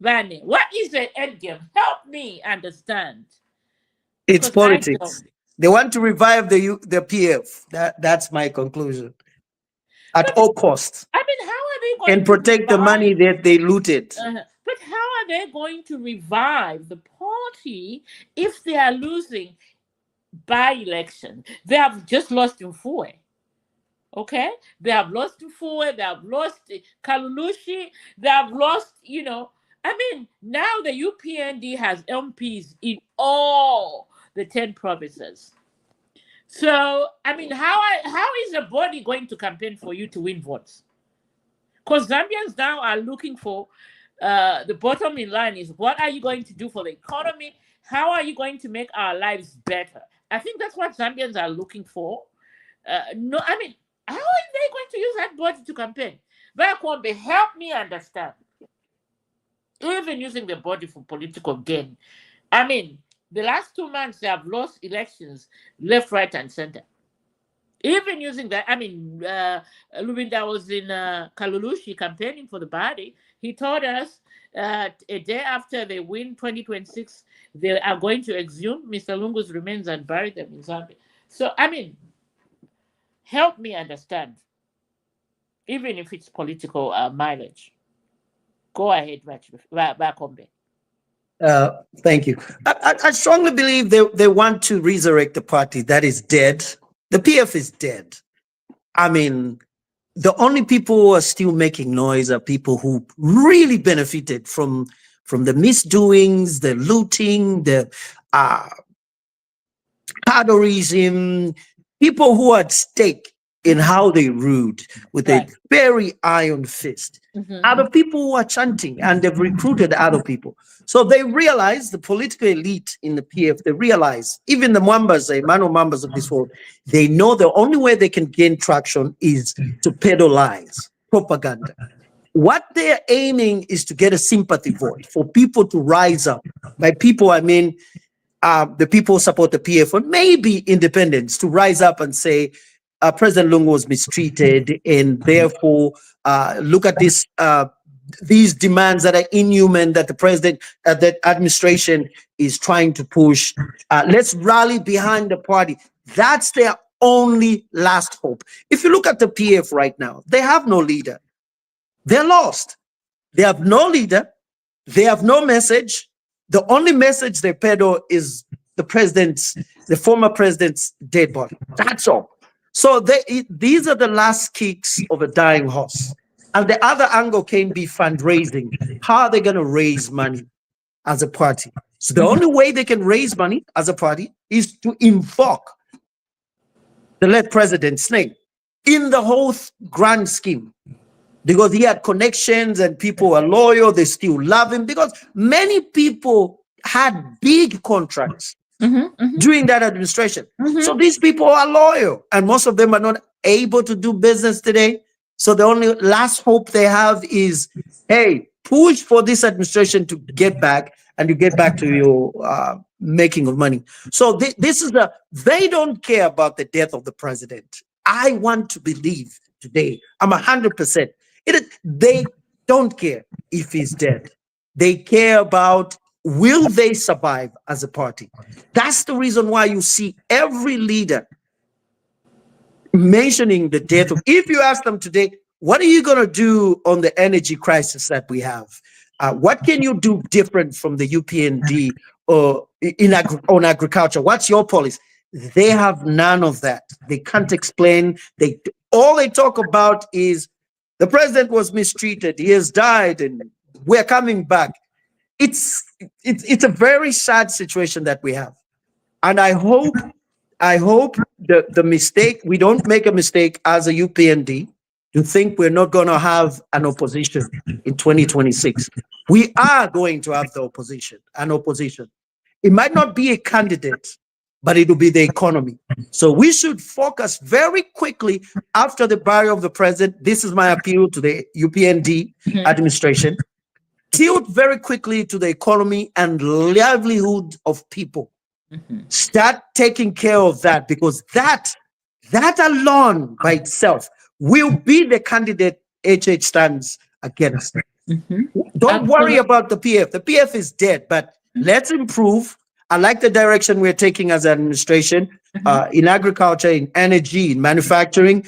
Vanny, what is the end game? Help me understand. It's politics. They want to revive the PF. That's my conclusion. At all costs. I mean, how are they going and protect the money that they looted? But how are they going to revive the party if they are losing by election? They have just lost in Fue. Okay? They have lost in Fue, they have lost Kalulushi, they have lost, I mean, now the UPND has MPs in all the 10 provinces. So, I mean, how is the body going to campaign for you to win votes? Because Zambians now are looking for the bottom in line is, what are you going to do for the economy? How are you going to make our lives better? I think that's what Zambians are looking for. No, I mean, how are they going to use that body to campaign? Bakwombe, help me understand. Even using the body for political gain. I mean, the last 2 months, they have lost elections left, right, and center. Even using that, I mean, Lubinda was in Kalulushi campaigning for the party. He told us a day after they win 2026, they are going to exhume Mr. Lungu's remains and bury them in Zambia. So, I mean, help me understand, even if it's political mileage. Go ahead, Bakombe. Thank you. I strongly believe they want to resurrect the party that is dead. The PF is dead. I mean, the only people who are still making noise are people who really benefited from the misdoings, the looting, the terrorism, people who are at stake in how they ruled with a very iron fist. Other people who are chanting, and they've recruited other people. So they realize, the political elite in the PF, they realize, even the Mwambas, the Emmanuel Mwambas of this world, they know the only way they can gain traction is to peddle lies, propaganda. What they're aiming is to get a sympathy vote for people to rise up. By people, I mean the people who support the PF, or maybe independents, to rise up and say, President Lungu was mistreated, and therefore look at this, these demands that are inhuman that the president, that administration is trying to push. Let's rally behind the party. That's their only last hope. If you look at the PF right now, they have no leader. They're lost. They have no leader. They have no message. The only message they peddle is the former president's dead body. That's all. So these are the last kicks of a dying horse. And the other angle can be fundraising. How are they going to raise money as a party? So the only way they can raise money as a party is to invoke the late president's name in the whole grand scheme, because he had connections and people are loyal. They still love him because many people had big contracts during that administration. So these people are loyal, and most of them are not able to do business today. So the only last hope they have is, hey, push for this administration to get back, and you get back to your making of money. So this is they don't care about the death of the president. I want to believe today, I'm 100%. They don't care if he's dead. They care about, will they survive as a party? That's the reason why you see every leader mentioning the death of. If you ask them today, what are you going to do on the energy crisis that we have? What can you do different from the UPND or on agriculture? What's your policy? They have none of that. They can't explain. All they talk about is the president was mistreated. He has died, and we're coming back. It's a very sad situation that we have, and I hope the mistake, we don't make a mistake as a UPND to think we're not going to have an opposition in 2026. We are going to have an opposition. It might not be a candidate, but it will be the economy. So we should focus very quickly after the burial of the president. This is my appeal to the UPND administration. Tilt very quickly to the economy and livelihood of people. Start taking care of that, because that alone by itself will be the candidate HH stands against. Don't worry about the PF. The PF is dead, but let's improve. I like the direction we're taking as an administration in agriculture, in energy, in manufacturing.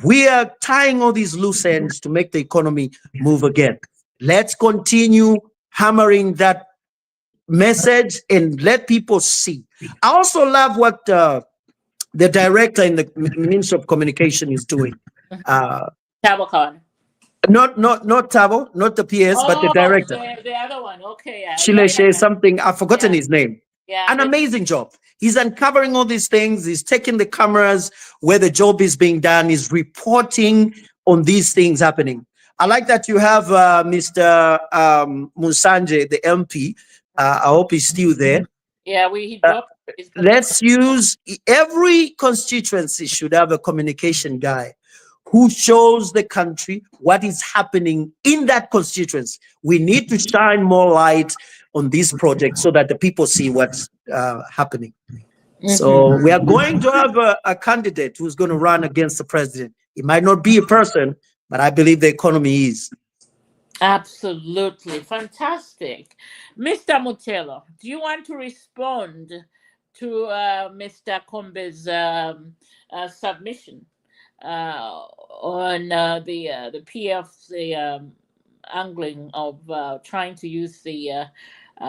We are tying all these loose ends to make the economy move again. Let's continue hammering that message and let people see. I also love what the director in the Ministry of Communication is doing. Tabacon. Not Tabo, not the PS, but the director. The other one. Okay. Shileshe something. I've forgotten his name. Yeah, An amazing job. He's uncovering all these things. He's taking the cameras where the job is being done. He's reporting on these things happening. I like that you have Mr. Musanje, the MP. I hope he's still there. Yeah, he dropped. Let's use, every constituency should have a communication guy who shows the country what is happening in that constituency. We need to shine more light on these projects so that the people see what's happening. So we are going to have a candidate who's going to run against the president. It might not be a person, but I believe the economy is. Absolutely. Fantastic. Mr. Mutelo, do you want to respond to Mr. Kombe's submission on the PF's angling of trying to use the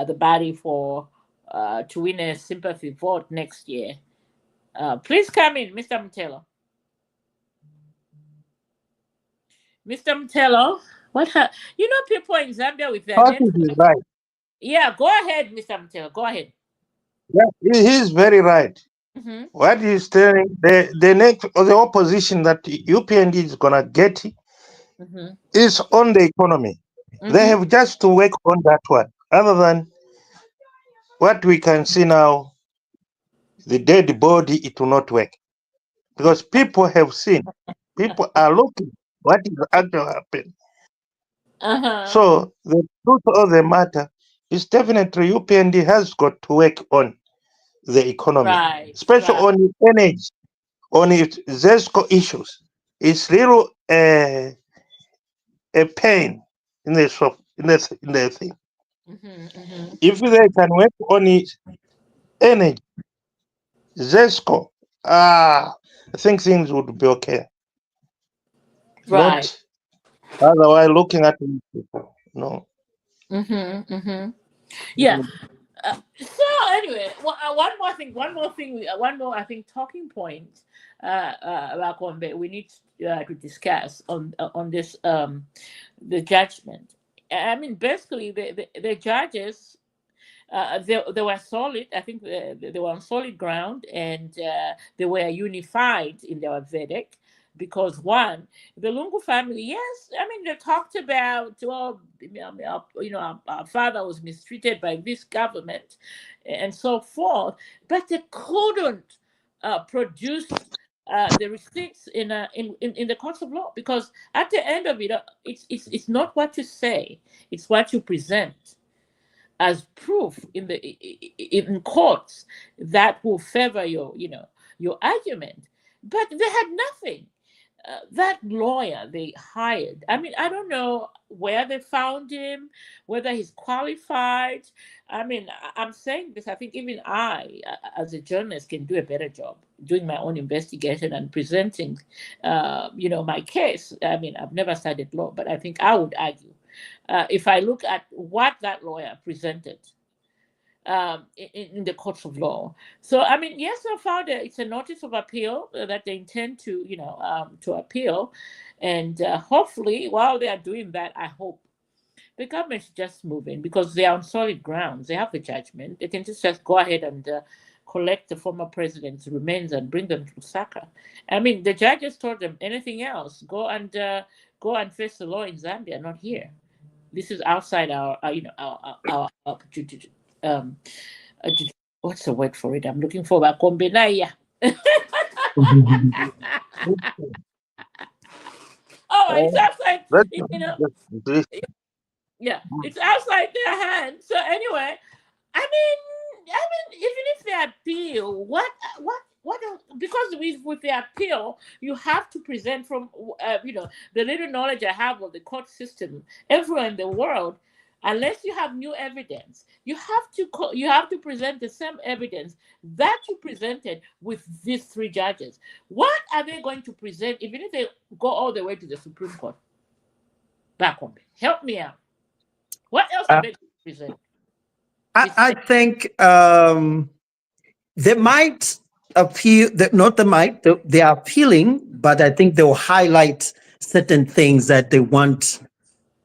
the body for to win a sympathy vote next year. Please come in, Mr. Mutelo. Mr. Mutelo, you know people in Zambia with their Curtis network. is right. Yeah, go ahead, Mr. Mutelo. Go ahead. Yeah, he's very right. Mm-hmm. What he's telling the next or the opposition that UPND is gonna get Mm-hmm. is on the economy. Mm-hmm. They have just to work on that one. Other than what we can see now, the dead body, it will not work because people have seen, people are looking what is actually happening. Uh-huh. So the truth of the matter is definitely UPND has got to work on the economy, Right. especially Right. on energy, on its ZESCO issues. It's little a pain in the shop, in the thing. Mm-hmm. Mm-hmm. If they can work on it, energy, ZESCO, I think things would be okay. Right. Not otherwise looking at these people. No. Mm-hmm. Mm-hmm. Yeah. So anyway, one more thing, one more I think talking point, Lakombe, we need to discuss on this the judgment. I mean, basically, the judges they were solid. I think they were on solid ground, and they were unified in their verdict. Because one, the Lungu family, yes, I mean they talked about, well, our father was mistreated by this government, and so forth, but they couldn't produce the receipts in the courts of law, because at the end of it, it's not what you say, it's what you present as proof in courts that will favor your argument. But they had nothing. That lawyer they hired, I mean, I don't know where they found him, whether he's qualified. I mean, I'm saying this, I think even I, as a journalist, can do a better job doing my own investigation and presenting my case. I mean, I've never studied law, but I think I would argue, if I look at what that lawyer presented in the courts of law. So I mean, yes, so far it's a notice of appeal that they intend to appeal, and hopefully, while they are doing that, I hope the government should just move in, because they are on solid grounds. They have the judgment. They can just go ahead and collect the former president's remains and bring them to Lusaka. I mean, the judges told them anything else, go and face the law in Zambia, not here. This is outside our um, what's the word for it? I'm looking for Bakombenaya. Oh, it's outside. That's, You know, that's, yeah, it's outside their hands. So anyway, I mean, even if they appeal, what else? Because with the appeal, you have to present from the little knowledge I have of the court system everywhere in the world. Unless you have new evidence, you have to present the same evidence that you presented with these three judges. What are they going to present, even if they go all the way to the Supreme Court? Back home, help me out. What else are they going to present? I think they might appeal, not they might, they are appealing, but I think they'll highlight certain things that they want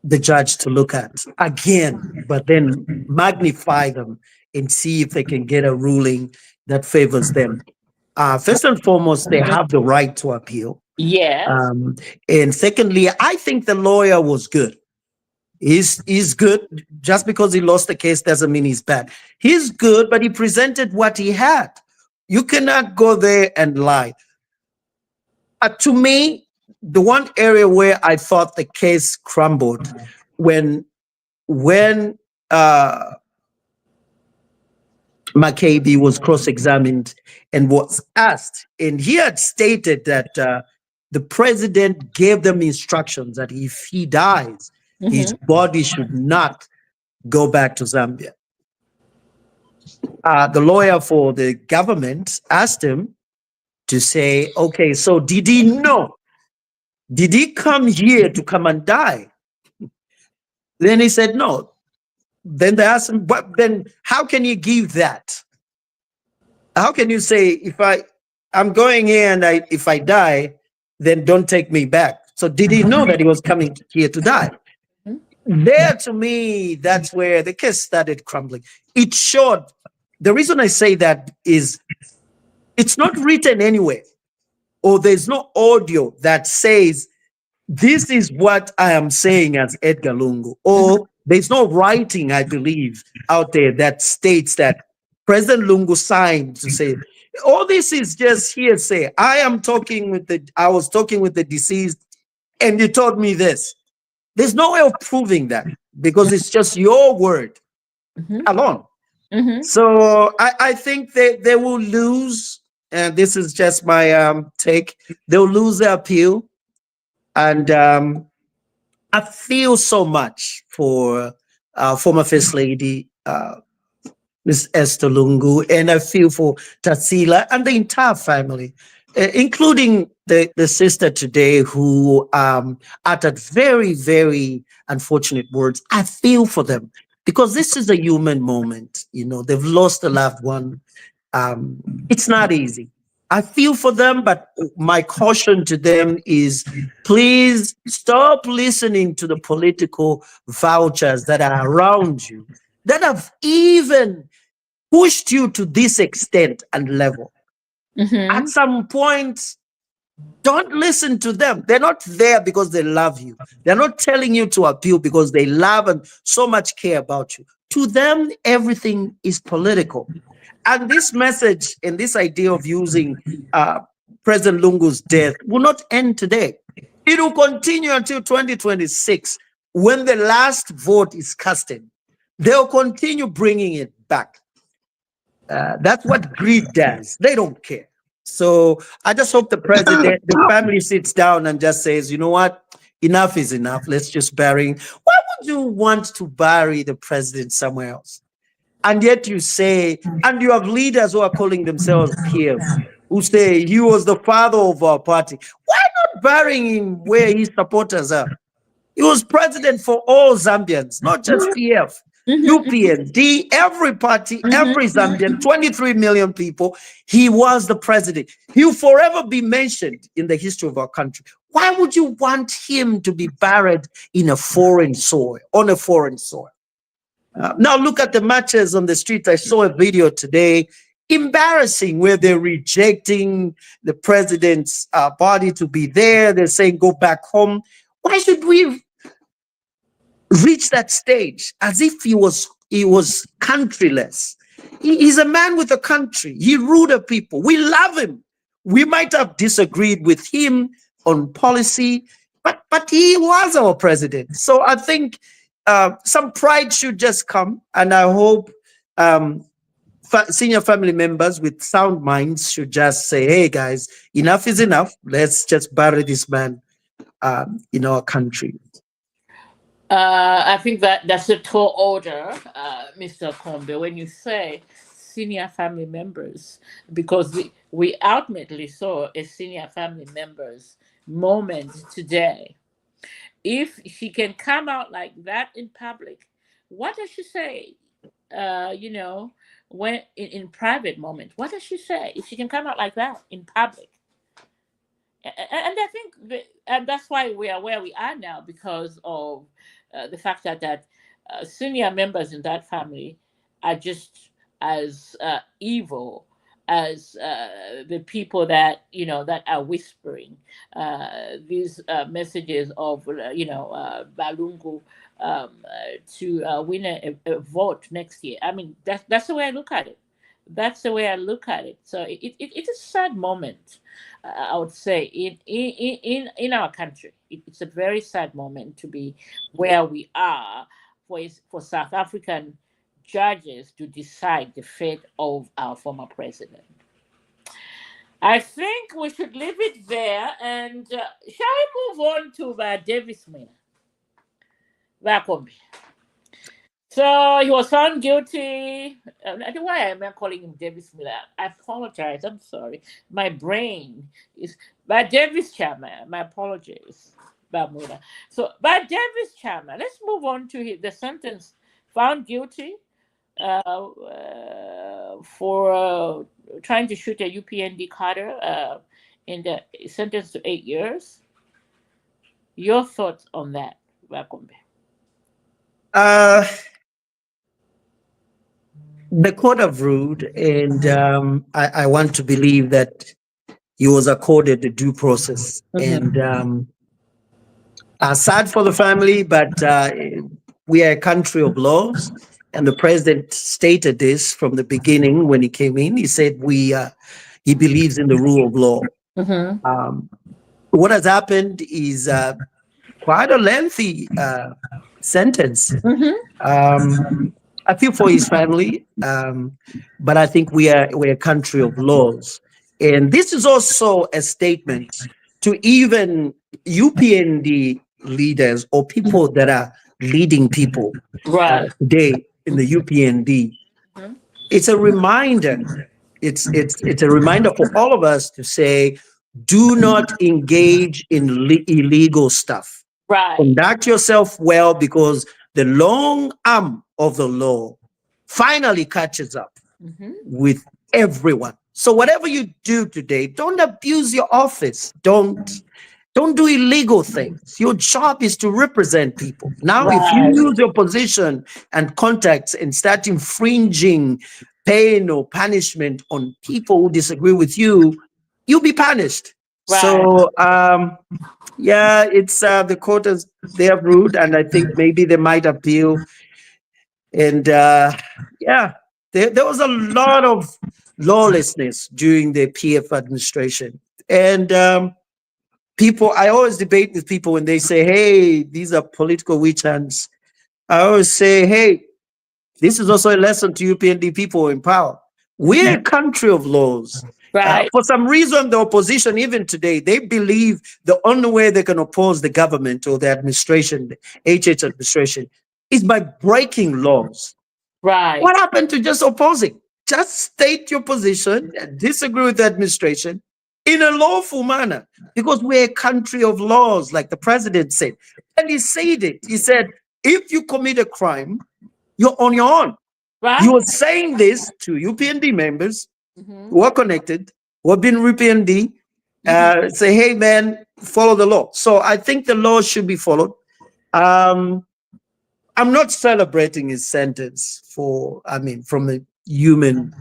the judge to look at again, but then magnify them and see if they can get a ruling that favors them. First and foremost, they have the right to appeal. Yes. And secondly, I think the lawyer was good. He's good. Just because he lost the case doesn't mean he's bad. He's good, but he presented what he had. You cannot go there and lie. To me, the one area where I thought the case crumbled when McCabe was cross-examined and was asked, and he had stated that the president gave them instructions that if he dies, his body should not go back to Zambia. The lawyer for the government asked him to say, okay, so did he know? Did he come here to come and die? Then he said, no. Then they ask him, but then how can you give that? How can you say, if I'm going here and if I die, then don't take me back? So did he know that he was coming here to die? There, to me, that's where the case started crumbling. It showed. The reason I say that is it's not written anywhere, or there's no audio that says this is what I am saying as Edgar Lungu, or there's no writing, I believe, out there that states that President Lungu signed to say all this is just hearsay. I was talking with the deceased, and you told me this. There's no way of proving that because it's just your word alone. So I think they will lose, and this is just my take. They'll lose their appeal, and I feel so much for former First Lady Miss Esther Lungu, and I feel for Tatsila and the entire family, including the sister today who uttered very, very unfortunate words. I feel for them because this is a human moment. You know, they've lost a loved one. It's not easy. I feel for them, but my caution to them is please stop listening to the political vouchers that are around you that have even pushed you to this extent and level. At some point, don't listen to them. They're not there because they love you. They're not telling you to appeal because they love and so much care about you. To them, everything is political. And this message and this idea of using President Lungu's death will not end today. It will continue until 2026 when the last vote is casted. They'll continue bringing it back. That's what greed does. They don't care. So I just hope the president, the family sits down and just says, you know what? Enough is enough. Let's just bury him. Why would you want to bury the president somewhere else? And yet you say, and you have leaders who are calling themselves peers, who say he was the father of our party. Why not burying him where his supporters are? He was president for all Zambians, not just PF, UPND, every party, every Zambian, 23 million people. He was the president. He'll forever be mentioned in the history of our country. Why would you want him to be buried in a foreign soil, on a foreign soil? Now look at the marches on the street. I saw a video today, embarrassing, where they're rejecting the president's body to be there. They're saying, go back home. Why should we reach that stage as if he was countryless? He's a man with a country. He ruled a people. We love him. We might have disagreed with him on policy, but he was our president. So I think some pride should just come, and I hope senior family members with sound minds should just say, hey guys, enough is enough. Let's just bury this man in our country. I think that's a tall order, Mr. Kombe, when you say senior family members, because we ultimately saw a senior family members moment today. If she can come out like that in public, what does she say? When in private moment, what does she say? If she can come out like that in public, and I think and that's why we are where we are now, because of the fact that senior members in that family are just as evil as the people that that are whispering these messages of Balungu to win a vote next year. I mean, that's the way I look at it. That's the way I look at it. So it's a sad moment, I would say, in our country. It's a very sad moment to be where we are for South African judges to decide the fate of our former president. I think we should leave it there, and shall we move on to Davis Mina? Vakombi. So he was found guilty. I don't know why I'm not calling him Davis Miller. I apologize. I'm sorry. My brain is by Davis Chama. My apologies, Bermuda. So by Davis Chama, let's move on to the sentence found guilty for trying to shoot a UPND cadre and sentenced to 8 years. Your thoughts on that, Bakombe? Uh, the court have ruled, and I want to believe that he was accorded the due process. And sad for the family, but we are a country of laws. And the president stated this from the beginning when he came in. He said he believes in the rule of law. What has happened is quite a lengthy sentence. I feel for his family, but I think we're a country of laws. And this is also a statement to even UPND leaders or people that are leading people today in the UPND. It's a reminder. It's a reminder for all of us to say, do not engage in illegal stuff. Conduct yourself well, because the long arm of the law finally catches up with everyone. So whatever you do today, don't abuse your office. Don't do illegal things. Your job is to represent people. Now, if you use your position and contacts and start infringing pain or punishment on people who disagree with you, you'll be punished. So, yeah, it's the court they have ruled, and I think maybe they might appeal. And yeah, there was a lot of lawlessness during the PF administration. And I always debate with people when they say, hey, these are political witch hunts. I always say, hey, this is also a lesson to UPND people in power. We're a country of laws. For some reason, the opposition, even today, they believe the only way they can oppose the government or the administration, the HH administration, is by breaking laws. What happened to just opposing? Just state your position and disagree with the administration in a lawful manner, because we're a country of laws, like the president said. And he said it. He said, if you commit a crime, you're on your own. He was saying this to UPND members who are connected, who have been UPND, say, hey, man, follow the law. So I think the law should be followed. I'm not celebrating his sentence from a human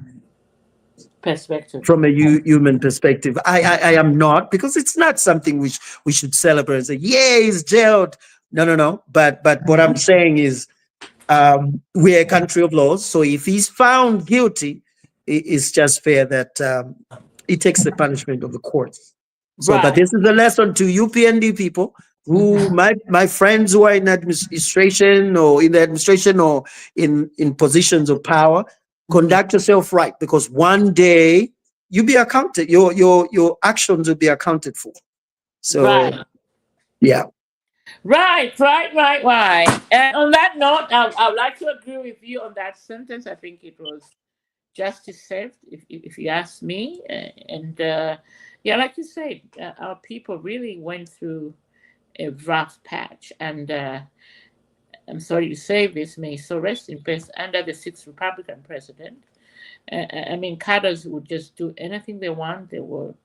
perspective. From a human perspective, I am not, because it's not something which we should celebrate and say, yeah, he's jailed. No. But what I'm saying is, we're a country of laws. So if he's found guilty, it's just fair that he takes the punishment of the courts. So, but this is a lesson to UPND people who, my friends who are in administration or in positions of power, conduct yourself right, because one day you'll be accounted. Your actions will be accounted for. So, yeah. Right. And on that note, I would like to agree with you on that sentence. I think it was justice served, if you ask me. And yeah, like you said, our people really went through a rough patch. And I'm sorry to say this, may so rest in peace, under the 6th Republican president. Cadres would just do anything they want. They will,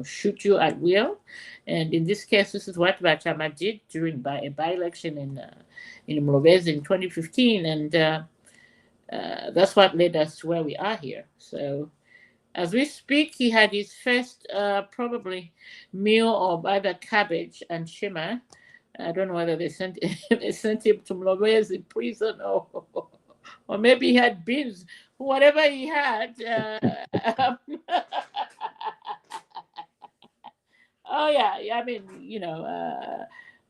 shoot you at will. And in this case, this is what Bachama did during a by-election in Mlobezi in 2015. And that's what led us to where we are here. So as we speak, he had his first probably meal of either cabbage and shima. I don't know whether they sent him to Mlobezi prison or maybe he had beans. Whatever he had. Oh yeah.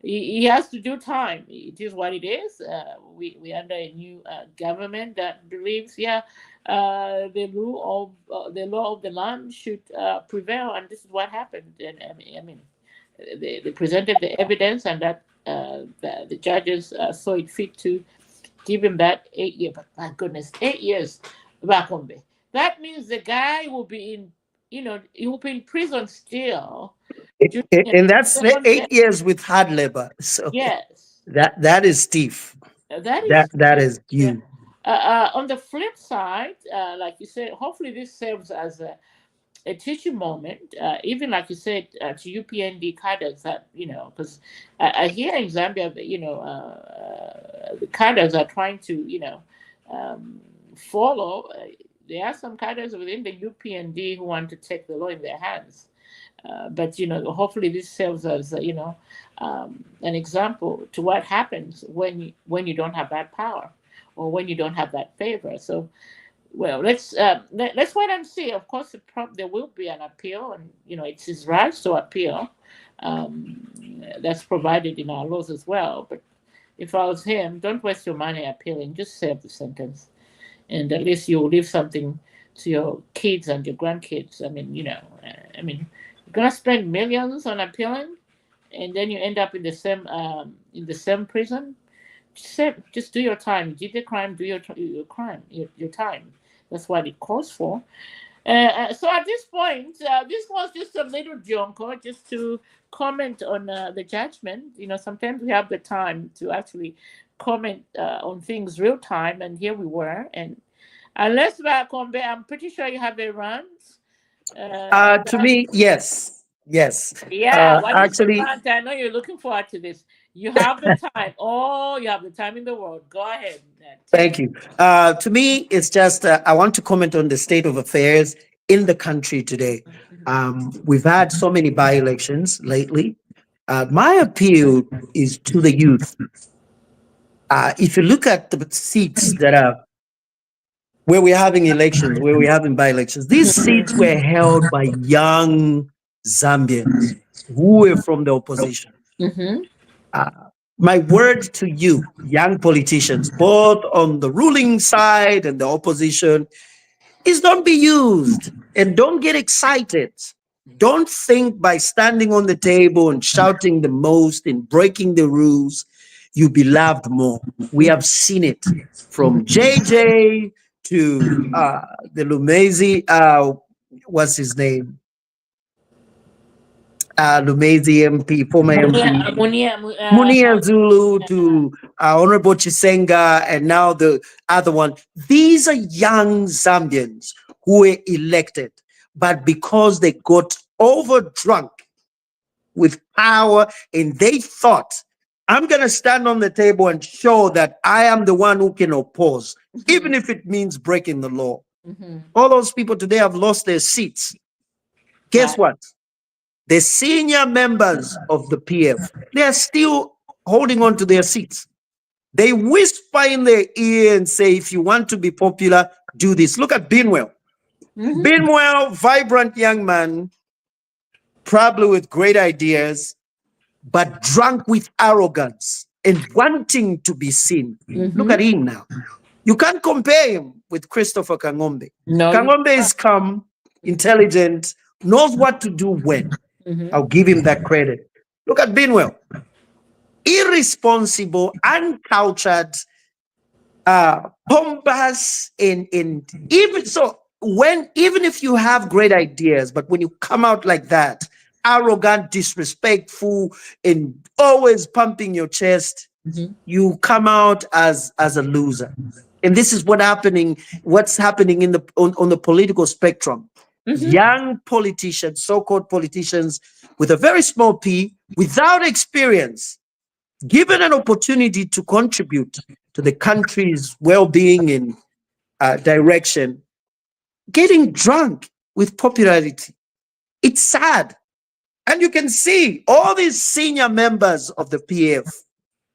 He has to do time. It is what it is. We under a new government that believes, the law of the land should prevail, and this is what happened. And they presented the evidence, and that the judges saw it fit to give him that 8 years. But my goodness, 8 years back home. That means the guy will be in, he will be in prison still. And that's 8 years with hard labor. So yes, that is stiff. That is huge. On the flip side, like you said, hopefully this serves as a teaching moment, even like you said, to UPND cadres that, because here in Zambia, the cadres are trying to, follow. There are some cadres within the UPND who want to take the law in their hands. But hopefully this serves as an example to what happens when you don't have that power, or when you don't have that favor. So, well, let's wait and see. Of course, there will be an appeal, and it's his right to appeal. That's provided in our laws as well. But if I was him, don't waste your money appealing. Just serve the sentence, and at least you'll leave something to your kids and your grandkids. I mean, you're gonna spend millions on appealing, and then you end up in the same prison. Just do your time. You did the crime. Do your crime. Your time. That's what it calls for. So at this point, this was just a little jonko, just to comment on the judgment. Sometimes we have the time to actually comment on things real time, and here we were. And unless Kombe, I'm pretty sure you have a run. To me, yes. Yeah, what is the Actually, rant? I know you're looking forward to this. You have the time. Oh, you have the time in the world. Go ahead. Thank you. To me, it's just I want to comment on the state of affairs in the country today. We've had so many by-elections lately. My appeal is to the youth. If you look at the seats that are where we're having elections, where we're having by-elections, these seats were held by young Zambians who were from the opposition. My word to you, young politicians, both on the ruling side and the opposition, is don't be used and don't get excited. Don't think by standing on the table and shouting the most and breaking the rules, you'll be loved more. We have seen it from JJ to the Lumezi, what's his name? Lumezi MP, former MP. Munia Zulu to Honorable Chisenga, and now the other one. These are young Zambians who were elected, but because they got overdrunk with power and they thought, I'm going to stand on the table and show that I am the one who can oppose, even if it means breaking the law. All those people today have lost their seats. Guess what? The senior members of the PF, they are still holding on to their seats. They whisper in their ear and say, if you want to be popular, do this. Look at Binwell. Binwell, vibrant young man, probably with great ideas, but drunk with arrogance and wanting to be seen. Look at him now. You can't compare him with Christopher Kangombe. No, Kangombe is calm, intelligent, knows what to do when. I'll give him that credit. Look at Binwell. Irresponsible, uncultured, pompous, and even so, even if you have great ideas, but when you come out like that, arrogant, disrespectful, and always pumping your chest, you come out as a loser. And this is what's happening in on the political spectrum. Young politicians, so-called politicians with a very small p, without experience, given an opportunity to contribute to the country's well-being and direction, getting drunk with popularity. It's sad. And you can see all these senior members of the PF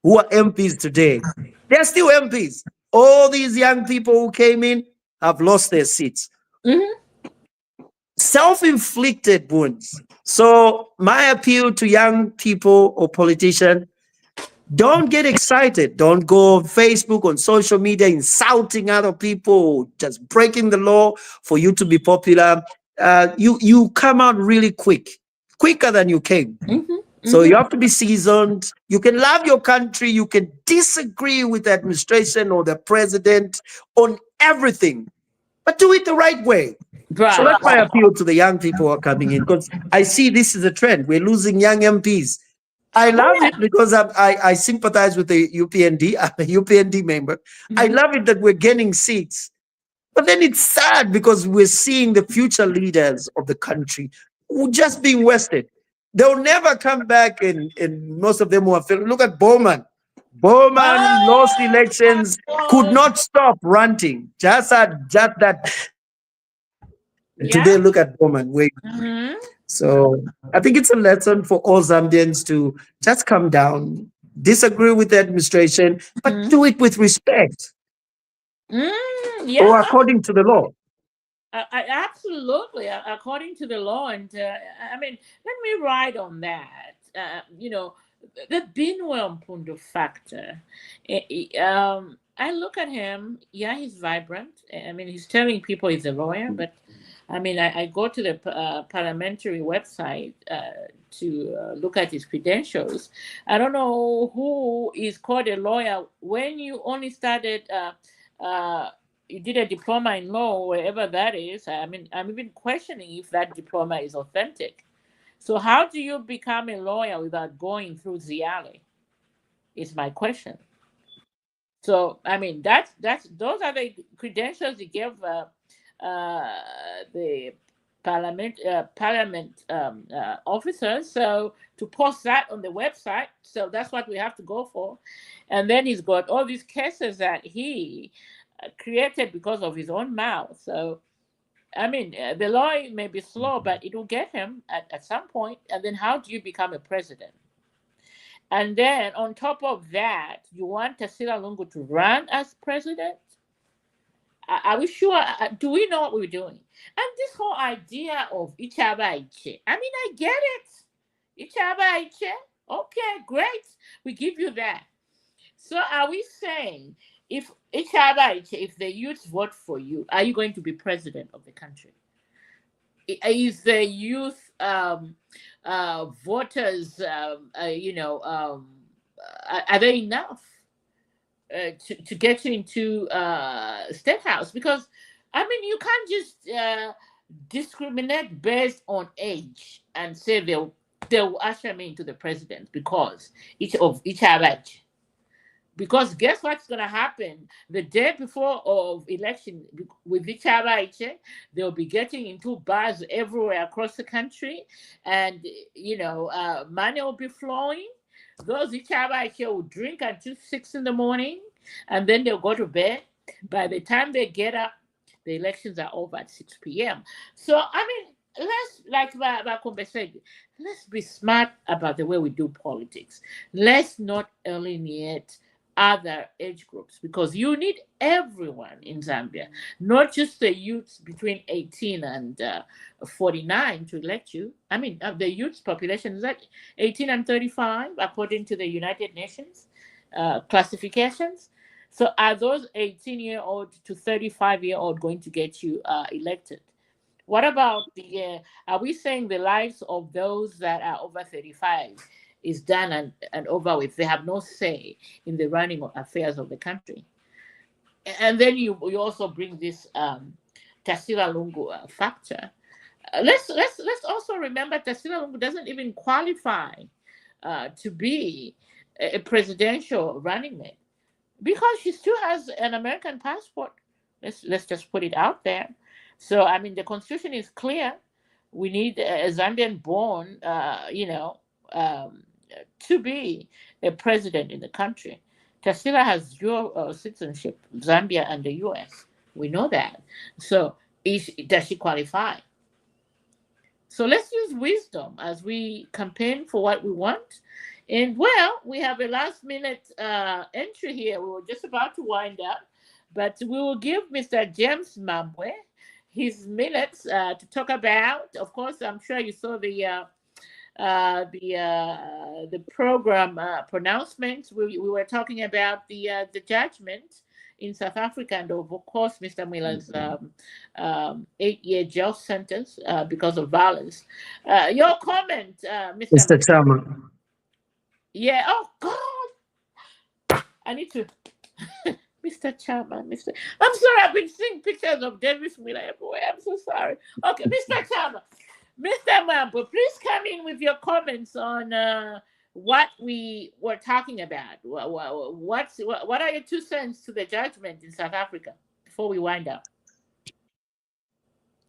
who are MPs today, they're still MPs. All these young people who came in have lost their seats. Self-inflicted wounds. So my appeal to young people or politicians, don't get excited. Don't go on Facebook, on social media, insulting other people, just breaking the law for you to be popular. You come out really quicker than you came. So you have to be seasoned. You can love your country. You can disagree with the administration or the president on everything, but do it the right way. Right. So that's my appeal to the young people who are coming in, because I see this is a trend. We're losing young MPs. I love it because I sympathize with the UPND. I'm a UPND member. I love it that we're getting seats. But then it's sad because we're seeing the future leaders of the country who just being wasted. They'll never come back, and most of them will fail. Look at Bowman. Bowman lost elections, could not stop ranting. Just that. Today, look at Bowman. Wait. So I think it's a lesson for all Zambians to just come down, disagree with the administration, but do it with respect or according to the law. Absolutely, according to the law. And I mean, let me write on that. The Binwell Mpundo factor. I look at him. Yeah, he's vibrant. I mean, he's telling people he's a lawyer, but I mean, I go to the parliamentary website to look at his credentials. I don't know who is called a lawyer when you only started. You did a diploma in law, wherever that is. I mean, I'm even questioning if that diploma is authentic. So how do you become a lawyer without going through Ziali? Is my question. So I mean, those are the credentials he gave the parliament officers. So to post that on the website, so that's what we have to go for. And then he's got all these cases that he created because of his own mouth. So I mean, the law may be slow, but it will get him at some point. And then how do you become a president? And then on top of that, you want Tassila Lungu to run as president? Are we sure? Do we know what we're doing? And this whole idea of Ichaba'iche, I mean, I get it. Ichaba'iche, okay, great. We give you that. So are we saying if the youth vote for you, are you going to be president of the country? Is the youth voters, are they enough to get you into state house? Because I mean, you can't just discriminate based on age and say they'll usher me into the president because each average. Because guess what's going to happen the day before of election with Ichaba'iche? They'll be getting into bars everywhere across the country, and money will be flowing. Those Ichaba'iche will drink until 6 in the morning, and then they'll go to bed. By the time they get up, the elections are over at 6 p.m. So I mean, like Bakombe said, let's be smart about the way we do politics. Let's not alienate other age groups, because you need everyone in Zambia, not just the youths between 18 and 49 to elect you. I mean, the youth population is at 18 and 35 according to the United Nations classifications. So are those 18-year-old to 35-year-old going to get you elected? What about are we saying the lives of those that are over 35 is done and over with? They have no say in the running of affairs of the country. And then you also bring this Tassila Lungu factor. Let's also remember Tassila Lungu doesn't even qualify to be a presidential running mate because she still has an American passport. Let's just put it out there. So I mean, the Constitution is clear. We need a Zambian born, to be a president in the country. Tassila has dual citizenship, Zambia and the US. We know that. So does she qualify? So let's use wisdom as we campaign for what we want. And well, we have a last minute entry here. We were just about to wind up, but we will give Mr. James Mambwe his minutes to talk about. Of course, I'm sure you saw the program pronouncements. We were talking about the judgment in South Africa, and of course, Mr. Miller's 8-year jail sentence because of violence. Your comment, Mr. Chairman. Yeah. Oh God, I need to. Mr. Chairman, I'm sorry, I've been seeing pictures of Davis Miller everywhere. I'm so sorry. Okay, Mr. Chairman. Mr. Mambo, please come in with your comments on what we were talking about. What are your 2 cents to the judgment in South Africa before we wind up,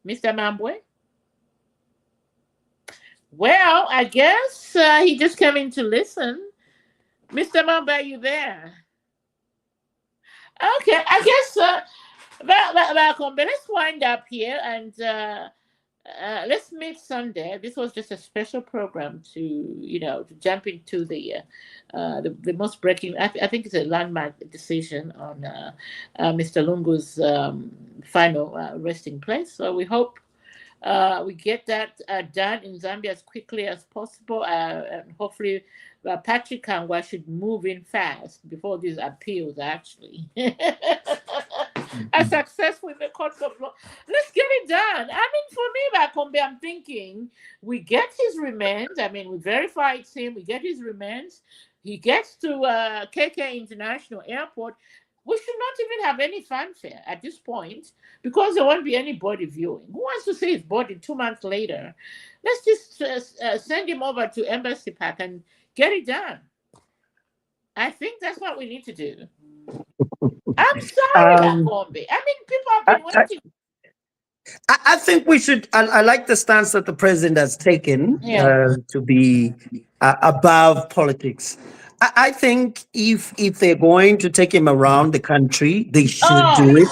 Mr. Mambwe? Well, I guess he just came in to listen. Mr. Mambwe, are you there? Okay, I guess welcome. But let's wind up here and let's meet Sunday. This was just a special program to jump into the most breaking. I think it's a landmark decision on Mr. Lungu's final resting place. So we hope we get that done in Zambia as quickly as possible, and hopefully Patrick Kangwa should move in fast before these appeals actually are successful in the courts of law. Let's get it done. I mean, for me, Bakombe, I'm thinking we get his remand. I mean, we verify it's him. We get his remand. He gets to KK International Airport. We should not even have any fanfare at this point because there won't be any body viewing. Who wants to see his body 2 months later? Let's just send him over to Embassy Park and get it done. I think that's what we need to do. I'm sorry, Bakombe. I mean, people have been waiting. I think we should. I like the stance that the president has taken to be above politics. I think if they're going to take him around the country, they should do it.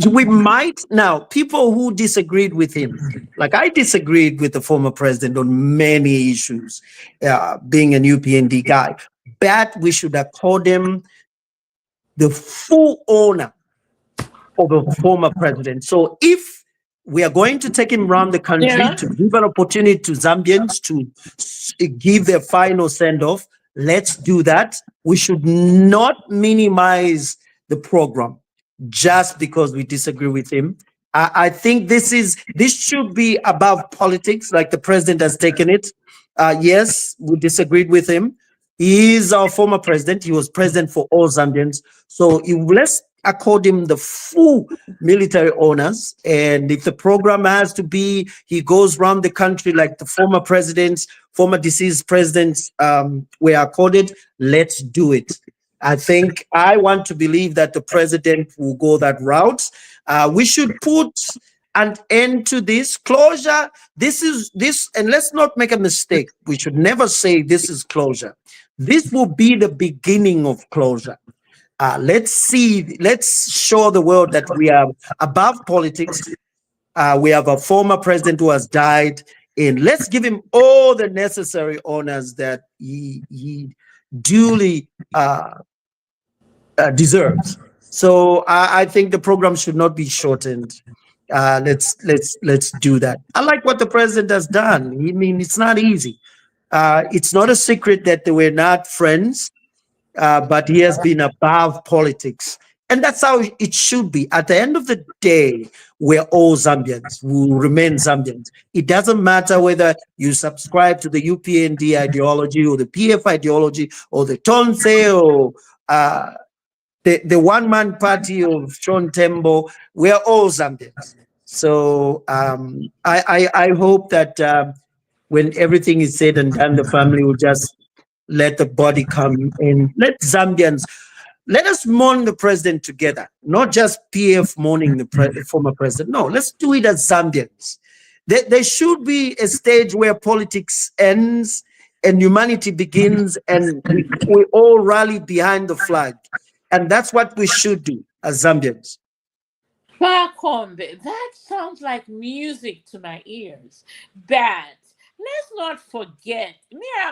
We might now people who disagreed with him, like I disagreed with the former president on many issues, being an UPND guy, but we should accord him the full honor of a former president. So if we are going to take him around the country to give an opportunity to Zambians to give their final send-off, let's do that. We should not minimize the program just because we disagree with him. I think this should be above politics, like the president has taken it. Yes, we disagreed with him. He is our former president. He was president for all Zambians. So let's accord him the full military honors. And if the program has to be, he goes around the country like the former presidents, former deceased presidents were accorded, let's do it. I want to believe that the president will go that route. We should put an end to this closure. And let's not make a mistake. We should never say this is closure. This will be the beginning of closure. Let's show the world that we are above politics. We have a former president who has died, and let's give him all the necessary honors that he duly deserves. So I think the program should not be shortened. Let's do that. I like what the president has done. I mean, it's not easy. It's not a secret that they were not friends, but he has been above politics. And that's how it should be. At the end of the day, we're all Zambians. We will remain Zambians. It doesn't matter whether you subscribe to the UPND ideology or the PF ideology or the Tonse or the one-man party of Sean Tembo. We're all Zambians. So I hope that when everything is said and done, the family will just let the body come in. Let us mourn the president together, not just PF mourning the former president. No, let's do it as Zambians. There should be a stage where politics ends and humanity begins, and we all rally behind the flag. And that's what we should do as Zambians. Bakombe, that sounds like music to my ears. But let's not forget,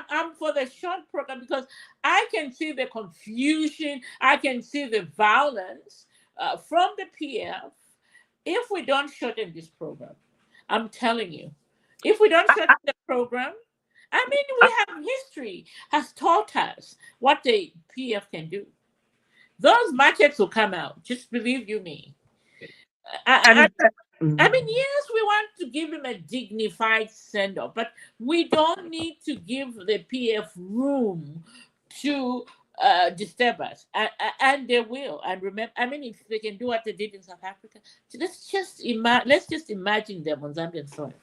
I'm for the short program because I can see the confusion, I can see the violence from the PF if we don't shorten this program. I'm telling you, if we don't shorten the program, I mean, we have history has taught us what the PF can do. Those markets will come out, just believe you me. I mean, yes, we want to give him a dignified send-off, but we don't need to give the PF room to disturb us, and they will. And remember, I mean, if they can do what they did in South Africa, let's just imagine them on Zambian soil.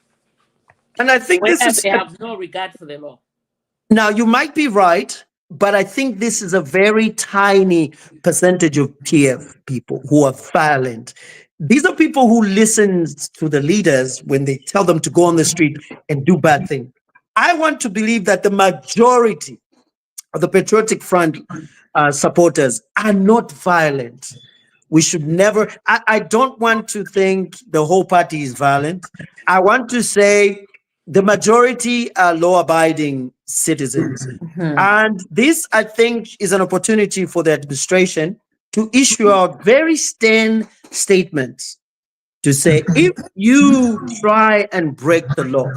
And I think they have no regard for the law. Now, you might be right, but I think this is a very tiny percentage of PF people who are violent. These are people who listen to the leaders when they tell them to go on the street and do bad things. I want to believe that the majority of the Patriotic Front supporters are not violent. We should never, I don't want to think the whole party is violent. I want to say the majority are law-abiding citizens. And this, I think, is an opportunity for the administration to issue out very stern statements to say, if you try and break the law,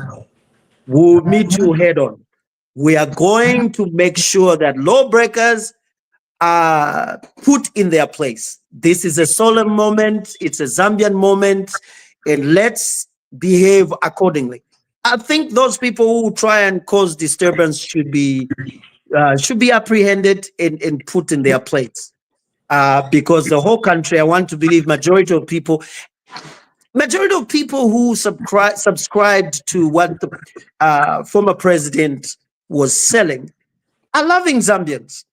we'll meet you head on. We are going to make sure that lawbreakers are put in their place. This is a solemn moment. It's a Zambian moment, and let's behave accordingly. I think those people who try and cause disturbance should be apprehended and put in their place. Because the whole country, I want to believe majority of people who subscribed to what the former president was selling are loving Zambians.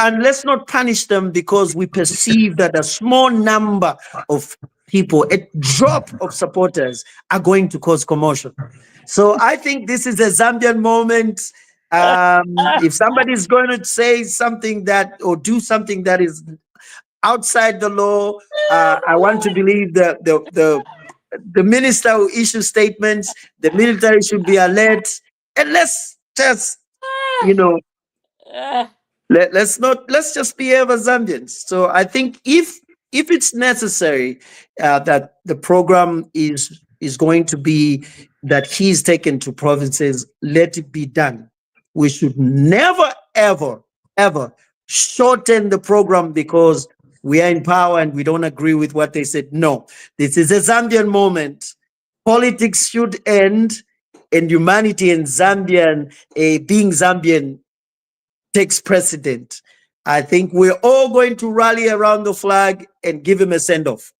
And let's not punish them because we perceive that a small number of people, a drop of supporters, are going to cause commotion. So I think this is a Zambian moment. If somebody's going to say something that or do something that is outside the law, I want to believe that the minister will issue statements, the military should be alert, and let's just, let's just behave as Zambians. So I think if it's necessary that the program is going to be that he's taken to provinces, let it be done. We should never, ever, ever shorten the program because we are in power and we don't agree with what they said. No, this is a Zambian moment. Politics should end, and humanity and Zambian, being Zambian, takes precedent. I think we're all going to rally around the flag and give him a send-off.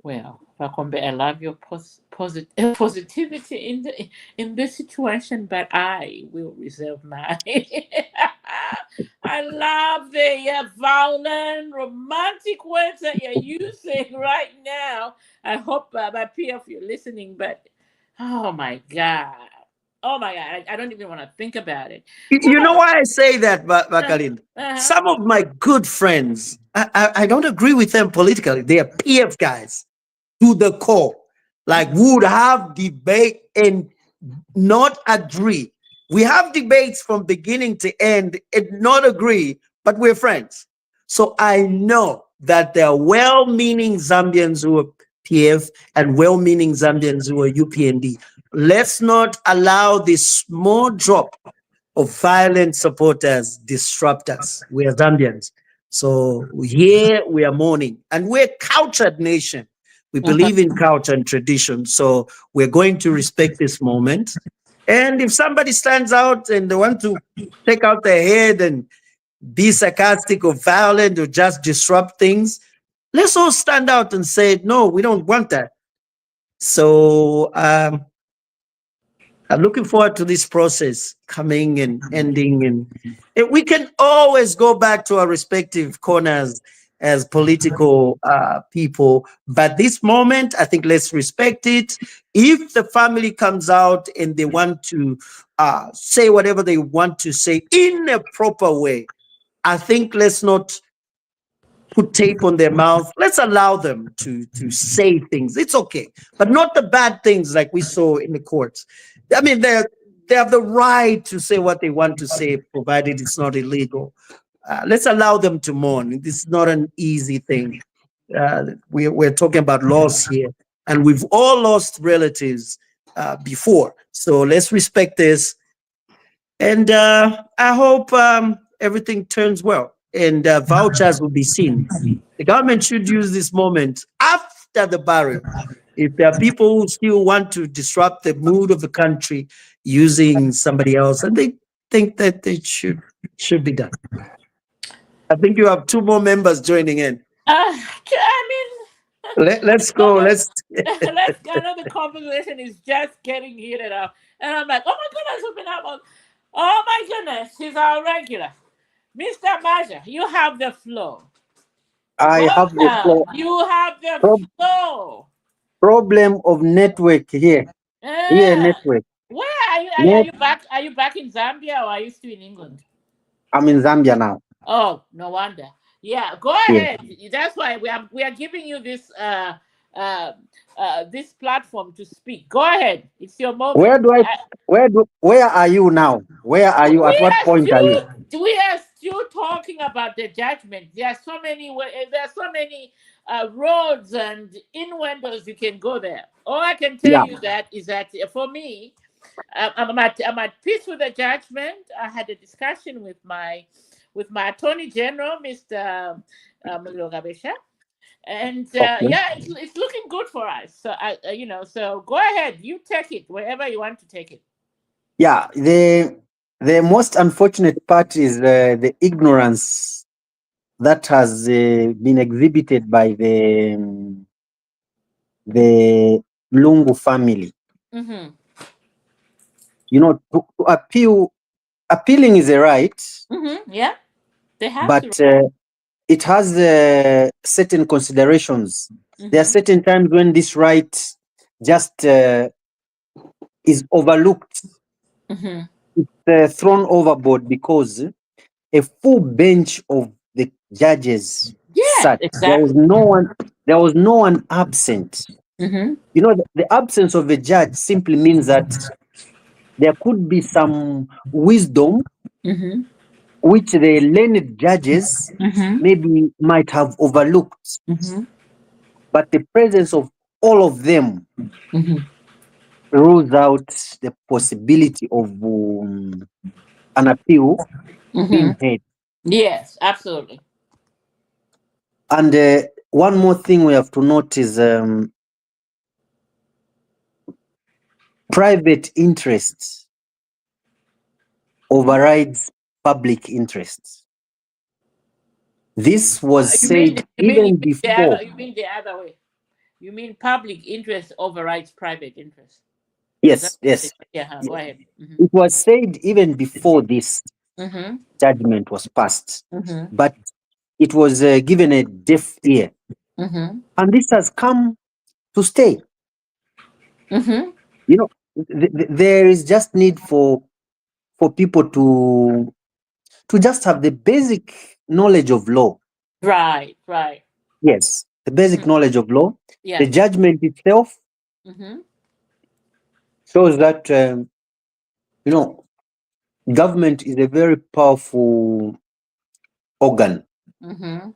Well, Fakombe, I love your positivity in this situation, but I will reserve mine. I love the violent, romantic words that you're using right now. I hope my PF you're listening, but oh my God. Oh my God, I don't even want to think about it. You know why I say that, Bakalin? Some of my good friends, I don't agree with them politically. They are PF guys to the core. Like, would have debate and not agree. We have debates from beginning to end and not agree, but we're friends. So I know that there are well-meaning Zambians who are PF and well-meaning Zambians who are UPND. Let's not allow this small drop of violent supporters disrupt us. We are Zambians. So here we are mourning, and we're a cultured nation. We believe in culture and tradition. So we're going to respect this moment. And if somebody stands out and they want to take out their head and be sarcastic or violent or just disrupt things, let's all stand out and say, no, we don't want that. So I'm looking forward to this process coming and ending. And we can always go back to our respective corners as political people. But this moment, I think let's respect it. If the family comes out and they want to say whatever they want to say in a proper way, I think let's not put tape on their mouth. Let's allow them to say things. It's okay, but not the bad things like we saw in the courts. I mean, they have the right to say what they want to say, provided it's not illegal. Let's allow them to mourn. This is not an easy thing. We're talking about loss here, and we've all lost relatives before. So let's respect this. And I hope everything turns well and vouchers will be seen. The government should use this moment after the burial. If there are people who still want to disrupt the mood of the country using somebody else, and they think that it should be done. I think you have two more members joining in. I mean, Let's No, go. Let's. let's. I know the conversation is just getting heated up, and I'm like, oh my goodness, we've been up. Oh my goodness, he's our regular, Mr. Maja. You have the floor. I have the Welcome. You have the floor. problem of network here. Here, Uh, network. where are you? Are Net. you back? Are you back in Zambia or are you still in England? I'm in Zambia now. Oh, no wonder. Yeah, go Yes. ahead. That's why we are giving you uh this platform to speak. Go ahead. It's your moment. Where do I? Where are you now? Where are you? At We what are point are you? still talking about the judgment. There are so many roads and innuendos you can go there. All I can tell Yeah. you that is that for me, I'm at peace with the judgment. I had a discussion with my attorney general, Mr. Mulogabesha, and Okay. yeah, it's looking good for us. So so go ahead, you take it wherever you want to take it. Yeah. The most unfortunate part is the ignorance that has been exhibited by the Lungu family. Mm-hmm. You know, to appealing is a right, Mm-hmm. Yeah, they have to. but it has certain considerations. There are Mm-hmm. certain times when this right just is overlooked, Mm-hmm. thrown overboard because a full bench of the judges Yeah, sat. There was exactly. no one. There was no one absent. Mm-hmm. You know, the absence of a judge simply means that there could be some wisdom Mm-hmm. which the learned judges Mm-hmm. maybe might have overlooked, Mm-hmm. but the presence of all of them Mm-hmm. rules out the possibility of an appeal Mm-hmm. being heard. Yes, absolutely. And one more thing we have to note is private interests overrides public interests. This was said even before. You mean the other way? You mean public interest overrides private interest? Is that Yes, what you yes. say? Yeah, go ahead. Mm-hmm. It was said even before this Mm-hmm. judgment was passed, Mm-hmm. but it was given a deaf ear. Mm-hmm. And this has come to stay. Mm-hmm. You know, there is just need for people to just have the basic knowledge of law. Right, right. Yes, the basic Mm-hmm. knowledge of law. Yeah. The judgment itself Mm-hmm. shows that you know, government is a very powerful organ. Mm-hmm.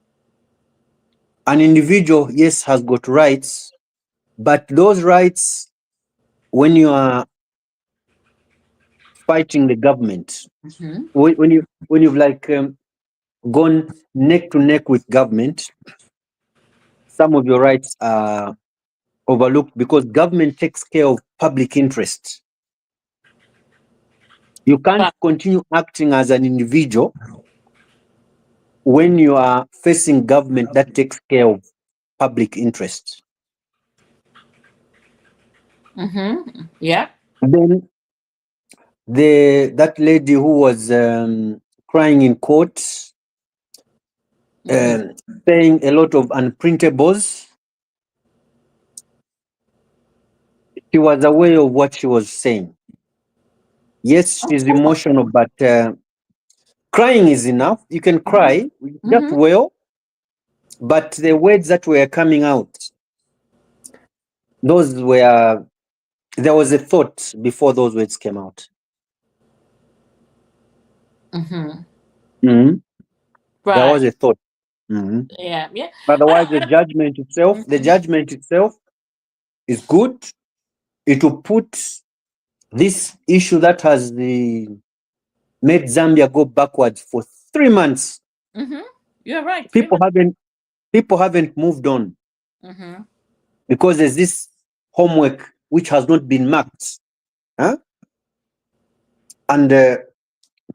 An individual, yes, has got rights, but those rights, when you are fighting the government, Mm-hmm. when you've like gone neck to neck with government, some of your rights are overlooked because government takes care of public interest. You can't Right. continue acting as an individual when you are facing government that takes care of public interest. Mm-hmm. Yeah. Then that lady who was crying in court, Mm-hmm. saying a lot of unprintables, she was aware of what she was saying. Yes, she's emotional, but crying is enough. You can cry, just Mm-hmm. well, but the words that were coming out, those were, there was a thought before those words came out. Mm-hmm. Mhm. There was Right. a thought. Mhm. Yeah. Yeah. Otherwise, the I the judgment itself is good. It will put this issue that has made Zambia go backwards for 3 months. Mm-hmm. You're right. People haven't moved on Mm-hmm. because there's this homework which has not been marked. Huh? And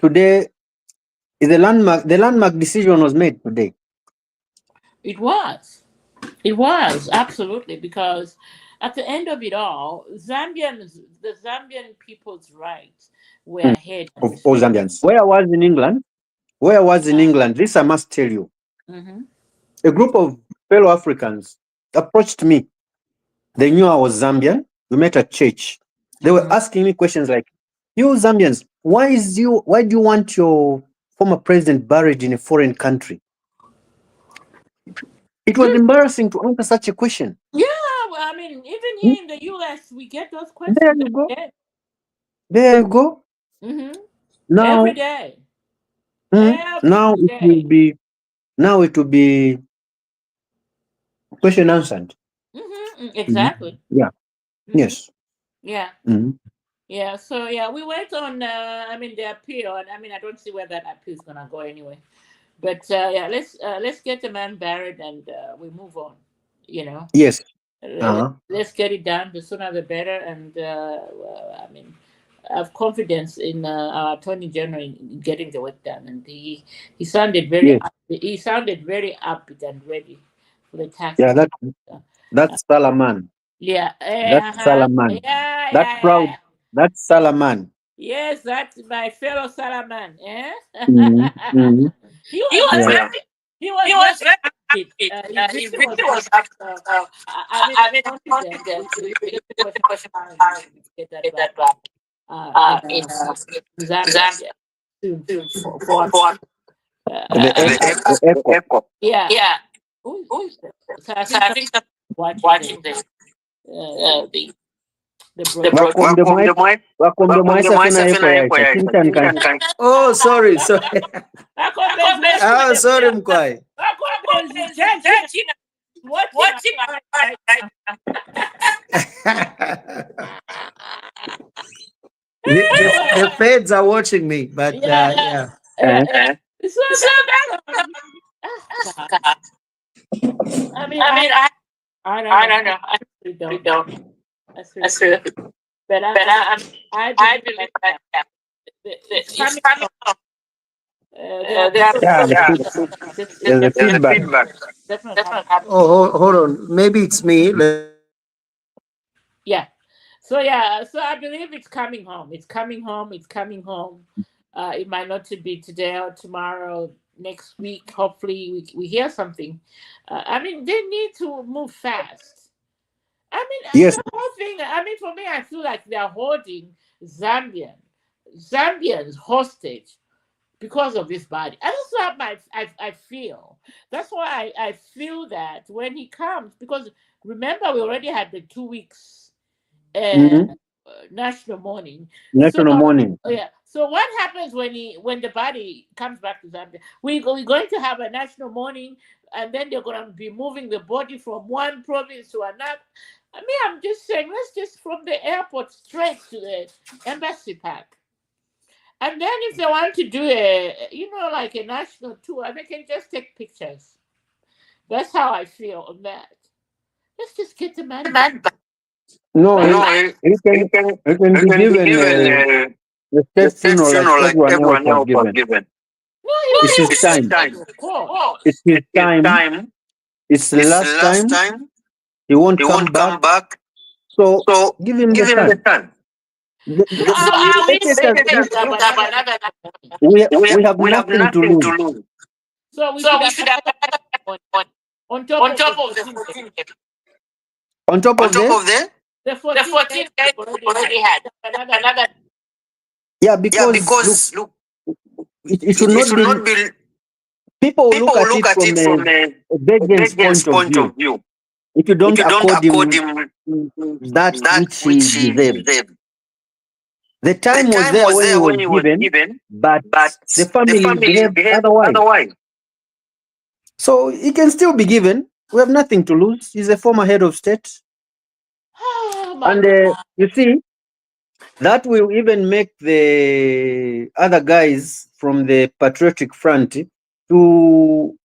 today, the landmark decision was made today. It was. It was absolutely, because at the end of it all, the Zambian people's rights were ahead and Of all restricted. Zambians. Where I was in England, this I must tell you, Mm-hmm. a group of fellow Africans approached me. They knew I was Zambian. We met at church. They were asking me questions like, "You Zambians, why do you want your former president buried in a foreign country?" It was embarrassing to answer such a question. Yeah, well, I mean, even Hmm? here in the U.S., we get those There questions you go. every day. There you go. Mm-hmm. Every Now, day. hmm, Every now it will day. be now it will be question answered. Mm-hmm. Mhm. Exactly. Yeah. Mm-hmm. Yes. Yeah. Mhm. Yeah. So yeah, we went on. I mean, the appeal, and I mean, I don't see where that appeal is gonna go anyway. But yeah, let's get the man buried, and we move on. You know, Yes. Uh-huh. let's get it done. The sooner the better. And well, I mean, I have confidence in our attorney general in getting the work done. And Yes. he sounded very upbeat and ready for the tax Yeah, bill. that's Salaman. Yeah, That's uh-huh. Salaman. Yeah, That yeah, proud. yeah. That's Salaman. Yes, that's my fellow Salaman. Eh? Mhm. Mhm. he was Yeah. very, he was very upbeat. He really was upbeat. I mean, confident that we get the question and get that back in Zambia soon for The echo. The echo. yeah. Ooh, so I think someone watching the the broadcast. Wakomde mwaisa tena echo yaita. Chintan kan. Oh, sorry. Sorry. Akombe is Oh, watching. sorry, Mkwai. Akombe is judging. Watching right now. The feds are watching me, but Yeah, yeah. so that God. I mean, I don't know. I really don't. That's really, but I believe that it's coming from. There are Yeah, people it's there's a feedback. definitely coming. Oh, hold on. Maybe it's me. Yeah. So yeah, so I believe it's coming home. It's coming home. It's coming home. It might not be today or tomorrow, next week. Hopefully, we hear something. I mean, they need to move fast. I mean, Yes. the whole thing. I mean, for me, I feel like they're holding Zambians hostage because of this body. And that's what I feel. That's why I feel that when he comes, because remember we already had the 2 weeks uh, Mhm. national mourning. So National morning. yeah. So what happens when the body comes back to Zambia? We're going to have a national mourning, and then they're going to be moving the body from one province to another. I mean, I'm just saying, let's just from the airport straight to the embassy park. And then if they want to do like a national tour, they can just take pictures. That's how I feel on that. Let's just get the man back. No, But he can be given the state funeral like everyone else was given. no, he will It's get his the time. pictures, of It's course. his time. It's the last time. He won't come back. So give him the time. So are we Spectators, waiting to have another national mourning? we have nothing to lose. So we should have another national mourning on top of the 14 days. On top of this, The 14 days we already had. Another. yeah, because look, it should not be. People will look at it from a vegan's point of view. If you don't accord him that which he deserves. The time was there when he was given, but the family behaved otherwise. So he can still be given. We have nothing to lose. He's a former head of state. Oh my And God. you see, that will even make the other guys from the Patriotic Front to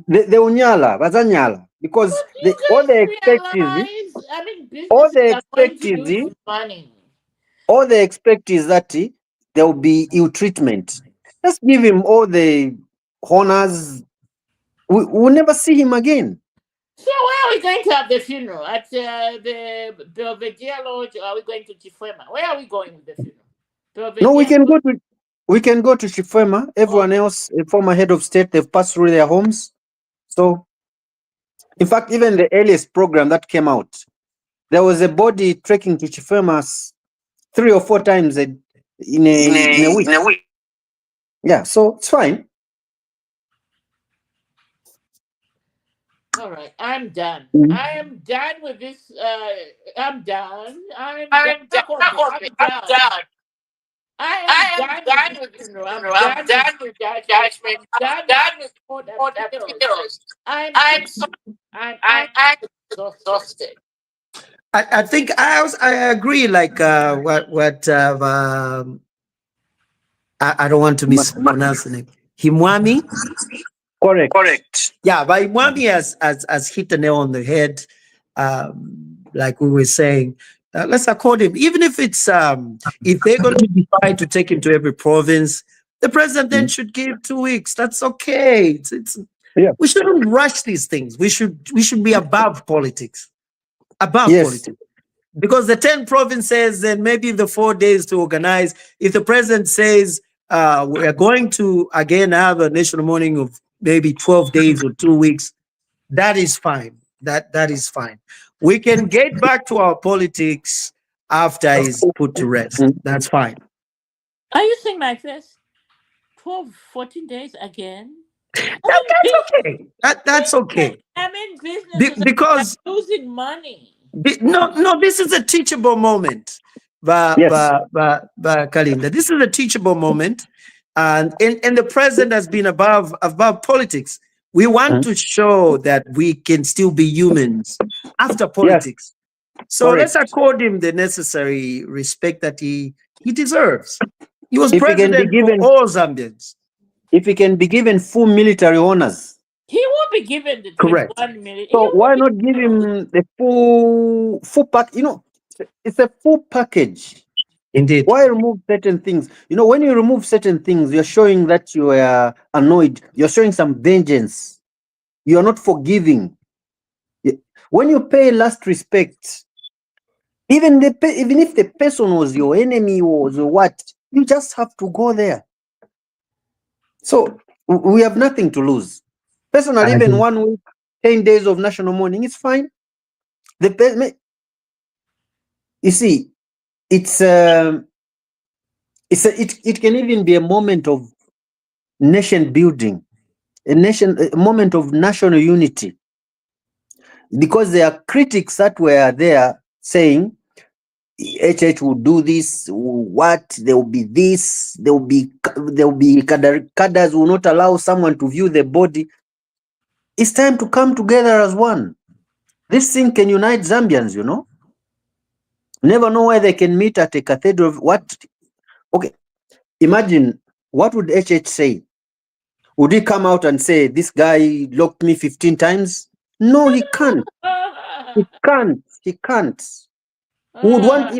they unyala, bazanyala, because But you all they guys expect is realize, I mean, all businesses they are going expect to lose is money. all they expect is that there will be ill treatment. Let's give him all the honors. we'll never see him again. So where are we going to have the funeral? At the Belvedere Lodge, or are we going to Chifwema? Where are we going with the funeral? Belvedere No, we can go to Chifwema. Everyone else, a former head of state, they've passed through their homes. So, in fact, even the earliest program that came out, there was a body trekking to Chifwema 3 or 4 times in a week. Yeah, so it's fine. All right, I'm done. Mhm. I am done with this. I'm done. I'm I'm done. done. I I am am done with done this with this funeral. I'm funeral. I'm done with done with judgment. judgment. I'm done I'm with done with court court appeals. appeals. I'm I'm so, I'm I'm exhausted. exhausted. I think I agree. Like what I don't want to mispronounce the name. Himwami. Correct. Correct. Yeah, but Himwami has hit the nail on the head. Like we were saying, let's accord him. Even if it's if they're going to decide to take him to every province, the president then should give 2 weeks. That's okay. It's Yeah. we shouldn't rush these things. We should be above politics. Above Yes. politics. Because the 10 provinces and maybe the 4 days to organize, if the president says we are going to again have a national mourning of maybe 12 days or 2 weeks, that is fine. That is fine. We can get back to our politics after he's put to rest. That's fine. Are you seeing my face? 12, 14 days again? That's okay. That's okay. I mean, businesses Because are losing money. no, this is a teachable moment. Kalinda, this is a teachable moment, and the president has been above politics. We want to show that we can still be humans after politics. So let's accord him the necessary respect that he deserves. He was If he can be president given- for all Zambians. If he can be given full military honors, He won't be given the Correct. 21 million. so why not give him the full pack? It's a full package. Indeed. Why remove certain things? When you remove certain things, you're showing that you are annoyed. You're showing some vengeance. You are not forgiving. When you pay last respect, even if the person was your enemy or what, you just have to go there. So we have nothing to lose. Personally, I even agree. 1 week, 10 days of national mourning, it's fine. You see, it can even be a moment of nation building, a moment of national unity, because there are critics that were there saying HH will do this, there will be this, there will be cadres will not allow someone to view the body. It's time to come together as one. This thing can unite Zambians, Never know where they can meet at a cathedral. Okay, imagine, what would HH say? Would he come out and say, this guy locked me 15 times? No, he can't. He can't. We would want,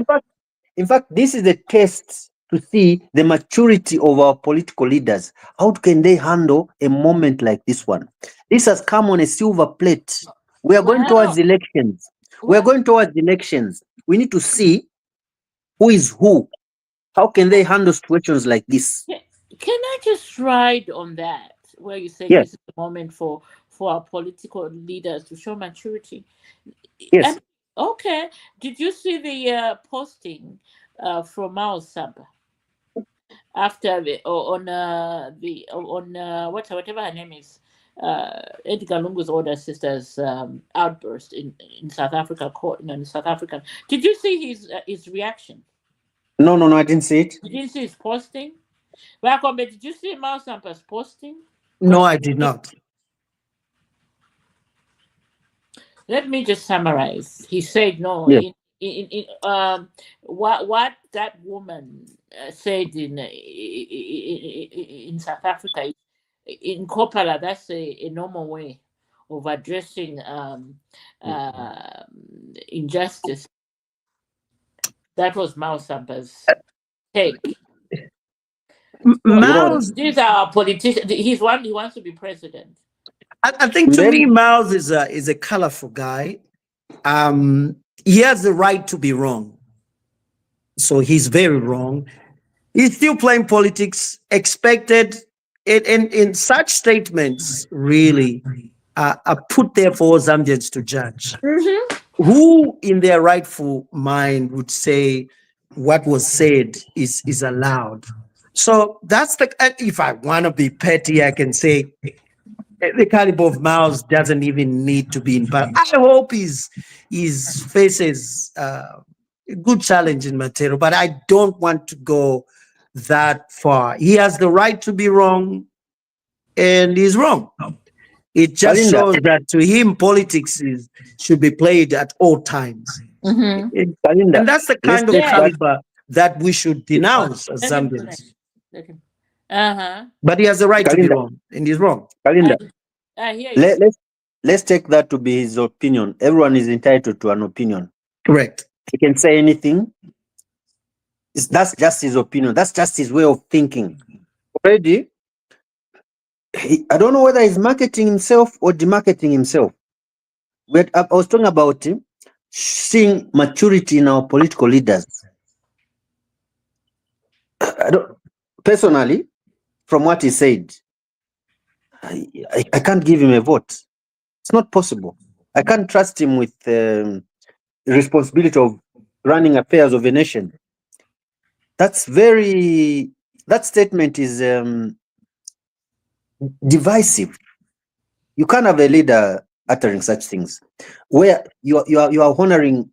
in fact, this is a test to see the maturity of our political leaders. How can they handle a moment like this one? This has come on a silver plate. We are going towards elections. We need to see who is who. How can they handle situations like this? Can I just ride on that, where you say Yes. this is the moment for our political leaders to show maturity? Yes. Okay. Did you see the posting from Mao Saba after whatever her name is, Edgar Lungu's older sister's outburst in South Africa court, in South African? Did you see his reaction? No, I didn't see it. You didn't see his posting? Wakombe, did you see Mao Sampa's posting? No, I did not. Let me just summarize. He said no. Yes. What that woman said in South Africa, in Kopala, that's a normal way of addressing injustice. That was Mao Sampa's take. Mao's These are politicians. He wants to be president. I think to me, Miles is a colorful guy. He has the right to be wrong. So he's very wrong. He's still playing politics, expected. In such statements, really, are put there for Zambians to judge. Who in their rightful mind would say what was said is allowed? So that's if I want to be petty, I can say the caliber of Miles doesn't even need to be in power. I hope he's faces a good challenge in Matero, but I don't want to go that far. He has the right to be wrong, and he's wrong. It just shows that to him, politics should be played at all times. And that's the kind of caliber that we should denounce as Zambians. But he has the right to be wrong, and he's wrong. Let's take that to be his opinion. Everyone is entitled to an opinion. Correct. He can say anything. That's just his opinion. That's just his way of thinking. Already, I don't know whether he's marketing himself or demarketing himself. I was talking about seeing maturity in our political leaders. Personally, from what he said, I can't give him a vote. It's not possible. I can't trust him with the responsibility of running affairs of a nation. That statement is divisive. You can't have a leader uttering such things where you are honoring.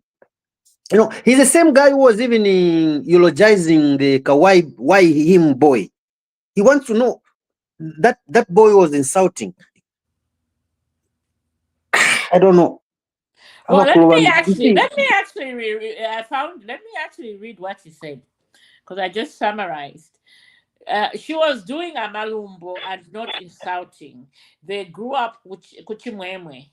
He's the same guy who was even eulogizing the Kawai why him boy. He wants to know that boy was insulting. I don't know. Well, let me actually read what she said, because I just summarized. She was doing a malumbo and not insulting. They grew up kuchimwemwe,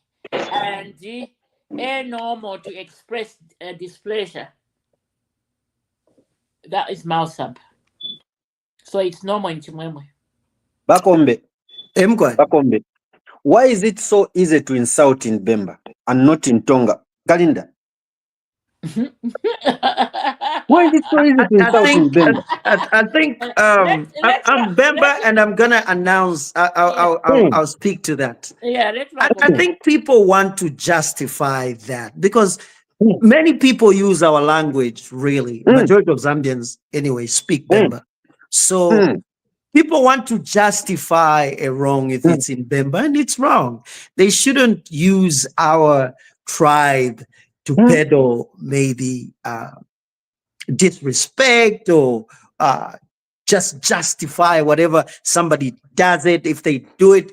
and normal to express displeasure. That is Mausab. So it's normal in Chimwemwe. Bakombe. Why is it so easy to insult in Bemba and not in Tonga? Galinda. Why is it so easy to insult in Bemba? I think I'm Bemba, and I'm gonna announce. I'll speak to that. Yeah, I think people want to justify that because many people use our language. Really, majority of Zambians anyway speak Bemba, so. People want to justify a wrong if it's in Bemba, and it's wrong. They shouldn't use our tribe to peddle maybe disrespect or just justify whatever somebody does it. If they do it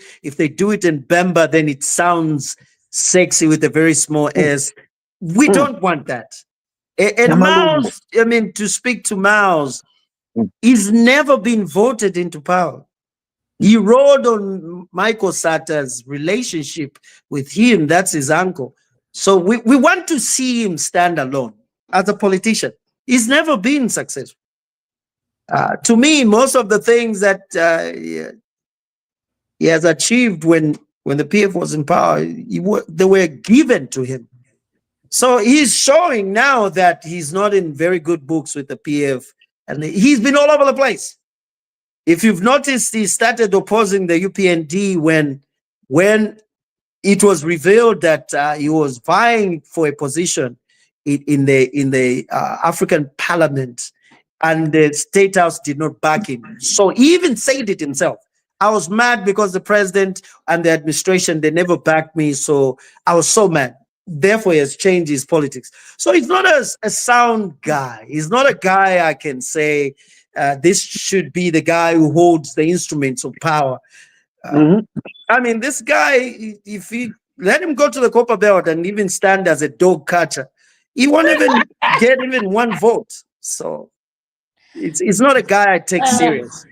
in Bemba, then it sounds sexy with a very small s. We don't want that. And Miles, to speak to Miles, he's never been voted into power. He rode on Michael Sata's relationship with him. That's his uncle. So we want to see him stand alone as a politician. He's never been successful. To me, most of the things that he has achieved when the PF was in power, they were given to him. So he's showing now that he's not in very good books with the PF. And he's been all over the place. If you've noticed, he started opposing the UPND when it was revealed that he was vying for a position in the African Parliament, and the State House did not back him. So he even said it himself. I was mad because the president and the administration, they never backed me. So I was so mad. Therefore, he has changed his politics. So he's not a sound guy. He's not a guy I can say this should be the guy who holds the instruments of power. This guy, if he let him go to the Copper Belt and even stand as a dog catcher, he won't even get even one vote. So it's not a guy I take serious.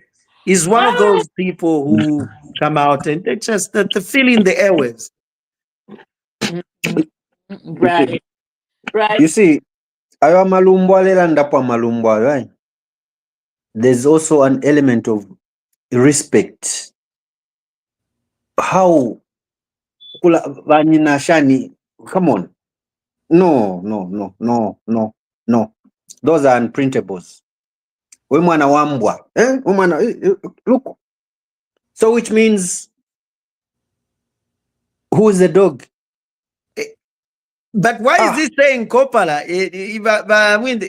He's one of those people who come out and they just the feel in the airwaves. Right. You see, right? There's also an element of respect. How vanina shani. Come on. No. Those are unprintables. We mwana wambwa. Look. So which means who is the dog? But why is he saying Kopala? I mean,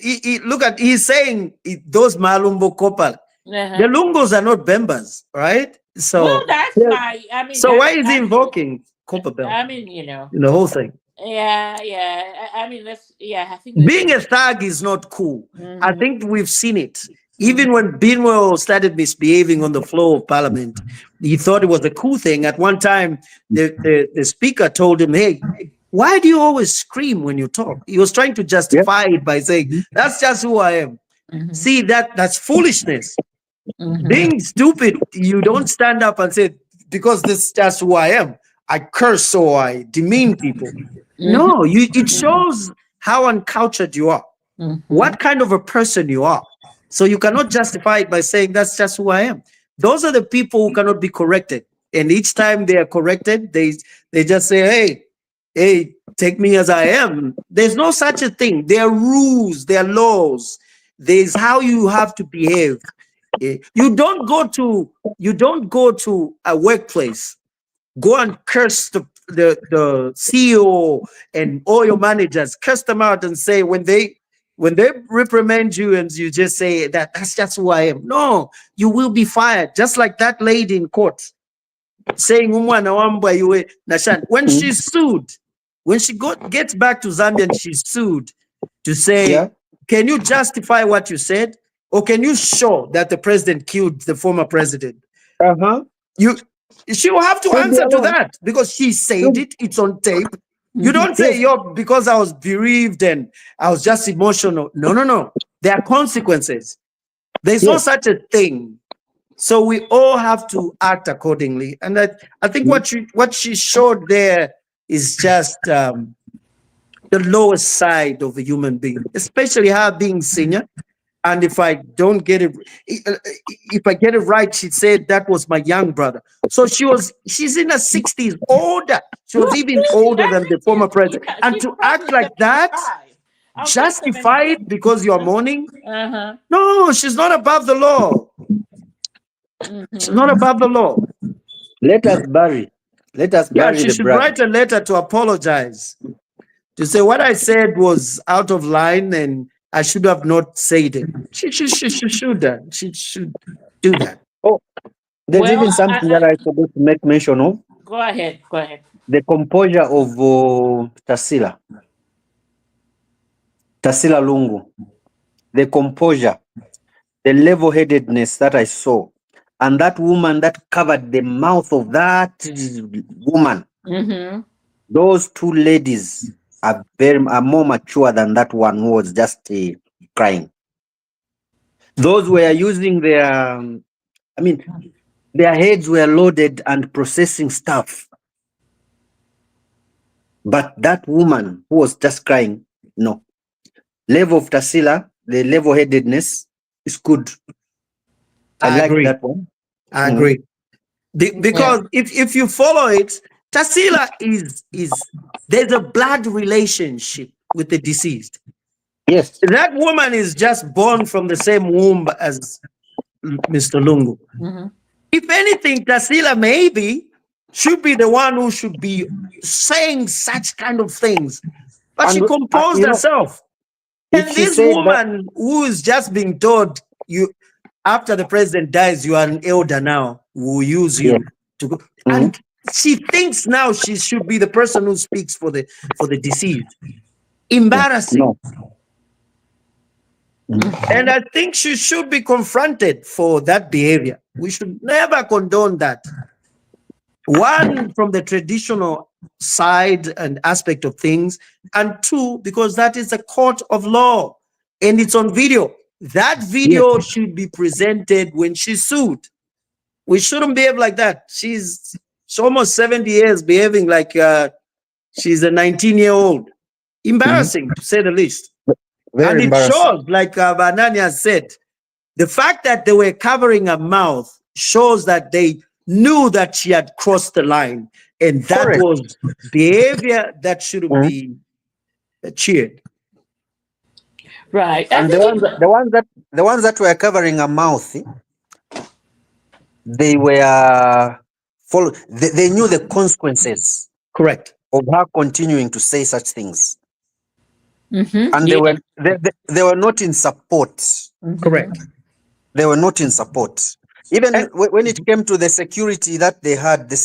look at, he's saying those Malumbo Kopala. The Lungos are not Bembas, right? So well, that's my. I mean, so why that's is he actually- invoking Kopabel? I mean, The whole thing. Yeah. I mean, I think Being a thug is not cool. I Mhm. think we've seen it. Even when Binwell started misbehaving on the floor of Parliament, he thought it was a cool thing. At one time, the speaker told him, "Hey, why do you always scream when you talk?" He was trying to justify it by saying, "That's just who I am." Mhm. See, that's foolishness. Mhm. Being stupid, you don't stand up and say, "Because this is just who I am, I curse or I demean people." No, it shows how uncultured you are, Mhm. what kind of a person you are. So you cannot justify it by saying that's just who I am. Those are the people who cannot be corrected. And each time they are corrected, they just say, hey, take me as I am. There's no such a thing. There are rules, there are laws. There's how you have to behave. You don't go to a workplace, go and curse the CEO and all your managers, curse them out and say when they reprimand you and you just say that's just who I am. No, you will be fired. Just like that lady in court saying "Umwana wamba iwe nashan." When she's sued, when she gets back to Zambia and she's sued to say, can you justify what you said? Or can you show that the president killed the former president? She will have to answer to that because she said it. It's on tape. You don't say, because I was bereaved and I was just emotional. No. There are consequences. There's no such a thing. So we all have to act accordingly. And I think what she showed there is just the lowest side of a human being, especially her being senior. And if I don't get it, if I get it right, she said that was my young brother. So she's in her 60s, older. She was even older than the former president. And to act like that, justify it because you're mourning? No, she's not above the law. She's not above the law. Let us bury she the should brother. write a letter to apologize. To say what I said was out of line and I should have not said it. She should do that. Oh, there's even something that I forgot to make mention of. Go ahead. The composure of Tarsila Lungu. The composure, the level-headedness that I saw. And that woman that covered the mouth of that woman. Those two ladies are more mature than that one who was just crying. Those were using their heads were loaded and processing stuff. But that woman who was just crying, no. Level of Tarsila, the level-headedness is good. I like agree. that one. I agree. Because if you follow it, Tarsila is there's a blood relationship with the deceased. Yes. That woman is just born from the same womb as Mr. Lungu. If anything, Tarsila maybe should be the one who should be saying such kind of things. But she composed herself. And this woman who is just being told, after the president dies, you are an elder now. We'll use you to go. And she thinks now she should be the person who speaks for the deceased. Embarrassing. And I think she should be confronted for that behavior. We should never condone that. One, from the traditional side and aspect of things, and two, because that is a court of law and it's on video. That video should be presented when she's sued. We shouldn't behave like that. She's almost 70 years behaving like she's a 19-year-old. Embarrassing, to say the least. Very and it shows, like Banania said, the fact that they were covering her mouth shows that they knew that she had crossed the line And that Correct. was behavior that shouldn't be cheered. Right. I And think the ones that were covering a mouth, they were they knew the consequences Correct. of her continuing to say such things. Mm-hmm. And Yeah. they were not in support. Correct. They were not in support. Even And- when it came to the security that they had, the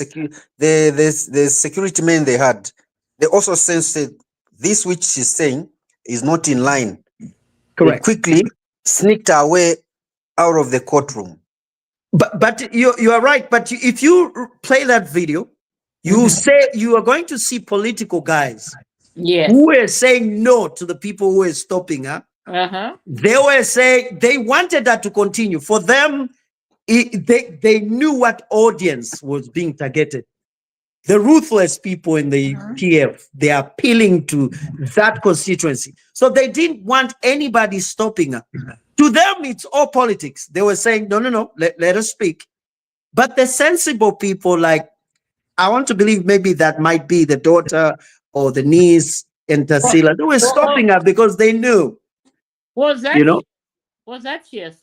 security men they had, they also sensed that this which she's saying is not in line. They Correct. quickly sneaked her way out of the courtroom. But you are right. But if you play that video, you say you are going to see political guys Yes. who were saying no to the people who were stopping her. Uh-huh. They were saying they wanted that to continue. For them, they knew what audience was being targeted. The ruthless people in the PF, they are appealing to that constituency. So they didn't want anybody stopping her. To them, it's all politics. They were saying, no, let us speak. But the sensible people, like, I want to believe maybe that might be the daughter or the niece in Tassila, they were stopping her because they knew. Was that You know? Was that yes?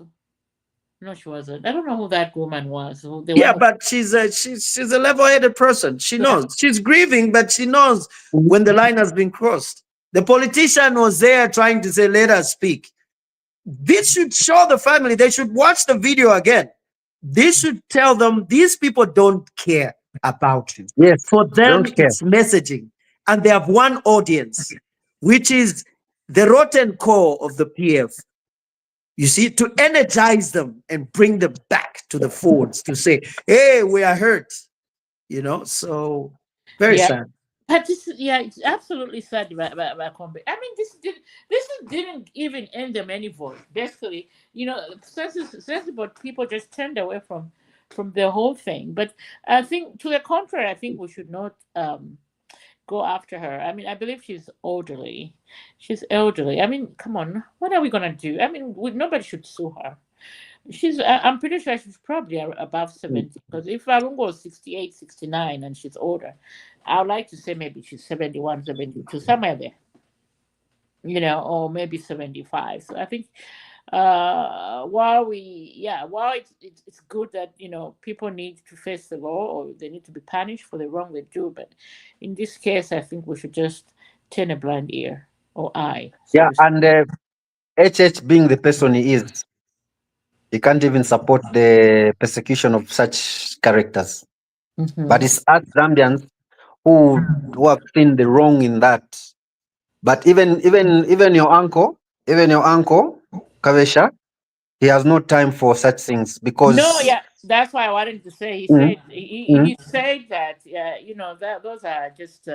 No, she wasn't. I don't know who that woman was. Yeah, but she's a level-headed person. She knows. She's grieving, but she knows when the line has been crossed. The politician was there trying to say, let us speak. This should show the family. They should watch the video again. This should tell them these people don't care about you. Yes. For them, Don't care. it's messaging. And they have one audience, which is the rotten core of the PF. You see, to energize them and bring them back to the folds to say, hey, we are hurt. You know, so very sad. But this, it's absolutely sad about Combe. I mean, this didn't even end them any vote. Basically, sensible people just turned away from the whole thing. But I think, to the contrary, I think we should not go after her. I mean, I believe she's elderly. She's elderly. I mean, come on, what are we gonna do? I mean, nobody should sue her. I'm pretty sure she's probably above 70, because if Arungo was 68, 69, and she's older, I would like to say maybe she's 71, 72, somewhere there, or maybe 75. So I think while it's good that, people need to face the law, or they need to be punished for the wrong they do, but in this case, I think we should just turn a blind ear or eye. Yeah, and HH being the person he is, he can't even support the persecution of such characters. But it's us Zambians who have seen the wrong in that. But even your uncle, Kavesha, he has no time for such things because that's why I wanted to say. He said that that those are just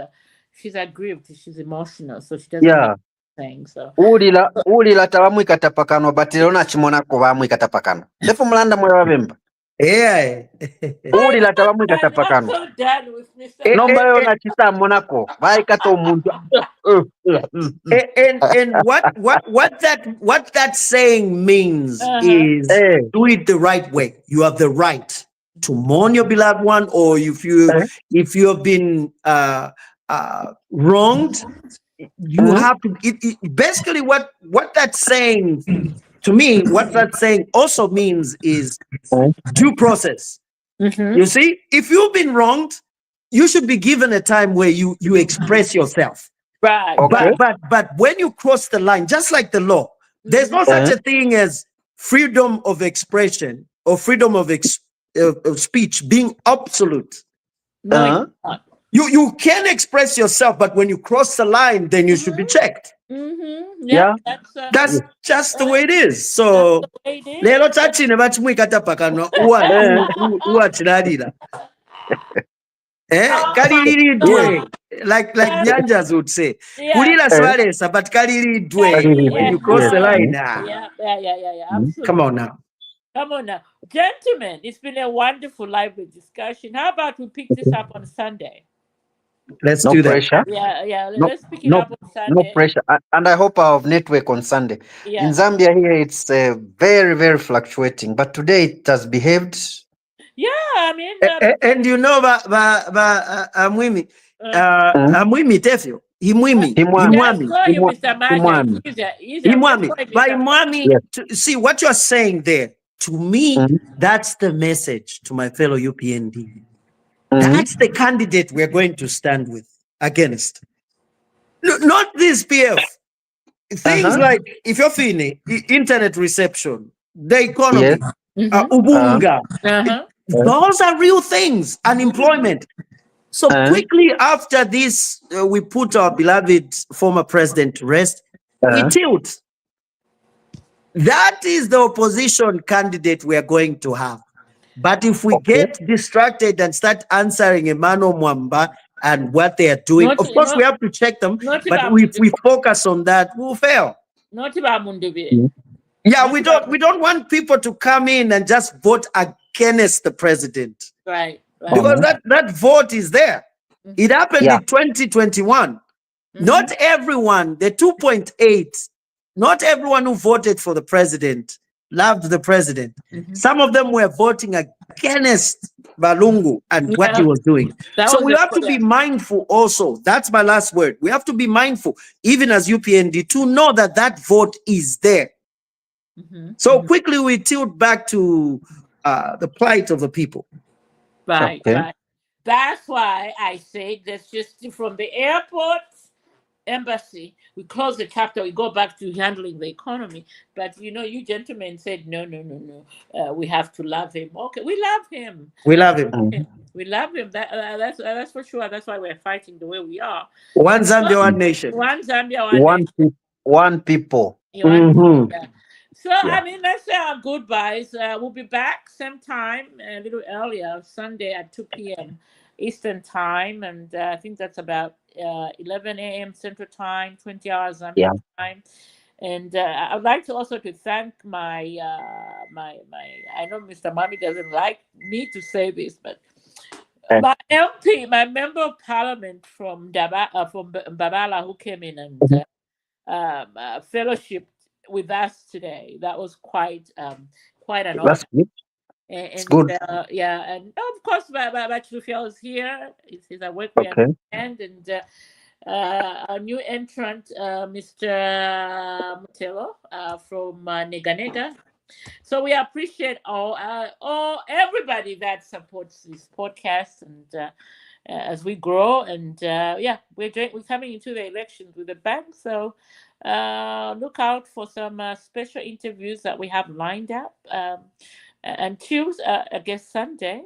she's aggrieved, she's emotional, so she doesn't like saying so. Ulila tabamwikata pakano batilona chimonako bamwikata pakano. Lefu mulanda mwe wabemba. Ulila tabamwikata pakano. I'm so done with Mr. Nomba yona chita monako. Baikata omuntu. And what that saying means is do it the right way. You have the right to mourn your beloved one, or if you have been wronged, you have to. Basically, what that's saying to me, what that saying also means is due process. You see, if you've been wronged, you should be given a time where you express yourself. Right. Okay. But when you cross the line, just like the law, there's no such a thing as freedom of expression or freedom of speech being absolute. No, you can express yourself, but when you cross the line, then you should be checked. Yeah, that's just the way it is. So lelo tachine bachimwikata pakano uwachilalila kalilidwe like Nyanjas would say kulila swalesa but kalilidwe when you cross the line. Absolutely. Come on now, gentlemen, it's been a wonderful lively discussion. How about we pick this up on Sunday? Let's do that. Pressure. Let's pick it up on Sunday. No pressure. And I hope I have network on Sunday. In Zambia here, it's very, very fluctuating. But today it has behaved. Yeah, I mean, And you know, Amwimi, Amwimi Tefio, Himwimi, Himwami. yeah, Himwami, call you Mr. Maja. Himwami. Easier. Just Himwami. call him By Mr. Mwami, Yes. see what you're saying there. To me, Mhm. that's the message to my fellow UPND. Mhm. That's the candidate we're going to stand with against. Not this PF. Things like if you're feeling internet reception, the economy, Yes. Ubunga, Uh-huh. those are real things. Unemployment. So quickly after this, we put our beloved former president to rest. We tilt. That is the opposition candidate we are going to have. But if we get distracted and start answering Emmanuel Mwamba and what they are doing, Not, of course we not, have to check them. not But about if we focus on that, we'll fail. not about Mundibi. Yeah, Not we about don't want people to come in and just vote against the president. right. Because that vote is there. It happened Yeah. in 2021. Not everyone, the 2.8, not everyone who voted for the president loved the president. Some of them were voting against Balungu and what he Yeah. was doing. That So was we the- have to be yeah. mindful also. That's my last word. We have to be mindful, even as UPND, to know that that vote is there. So quickly we tilt back to the plight of the people. Right, Okay. right. That's why I say that's just from the airport, embassy, we close the chapter, we go back to handling the economy. But you gentlemen said no, no, no, no. We have to love him. Okay, we love him. We love him. We love him. That's for sure. That's why we're fighting the way we are. One Zambia, one nation. One Zambia, one nation. One people. Yeah. So, Yeah. I mean, let's say our goodbyes. We'll be back same time, a little earlier, Sunday at 2 p.m. Eastern Time. And I think that's about 11 a.m. Central Time, 20 hours Zambia time. And I'd like to also to thank my, I know Mr. Mami doesn't like me to say this, but my MP, my member of parliament from Babala, who came in and fellowship with us today. That was quite an honor. That's good. And, It's good. Yeah, and of course, Bachufia is here. He's at work. We Okay. understand, and our new entrant, Mr. Mutelo from Nega Nega. So we appreciate all everybody that supports this podcast and. As we grow, and we're coming into the elections with a bang. So look out for some special interviews that we have lined up until I guess Sunday.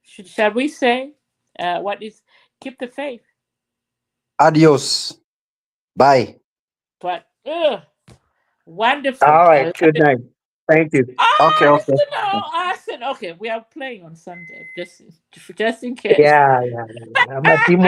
Shall we say what is keep the faith? Adios. Bye. But wonderful. All right. Good night. Thank you. Okay. Arsenal. Okay, we are playing on Sunday. Just in case. Yeah. I'm a team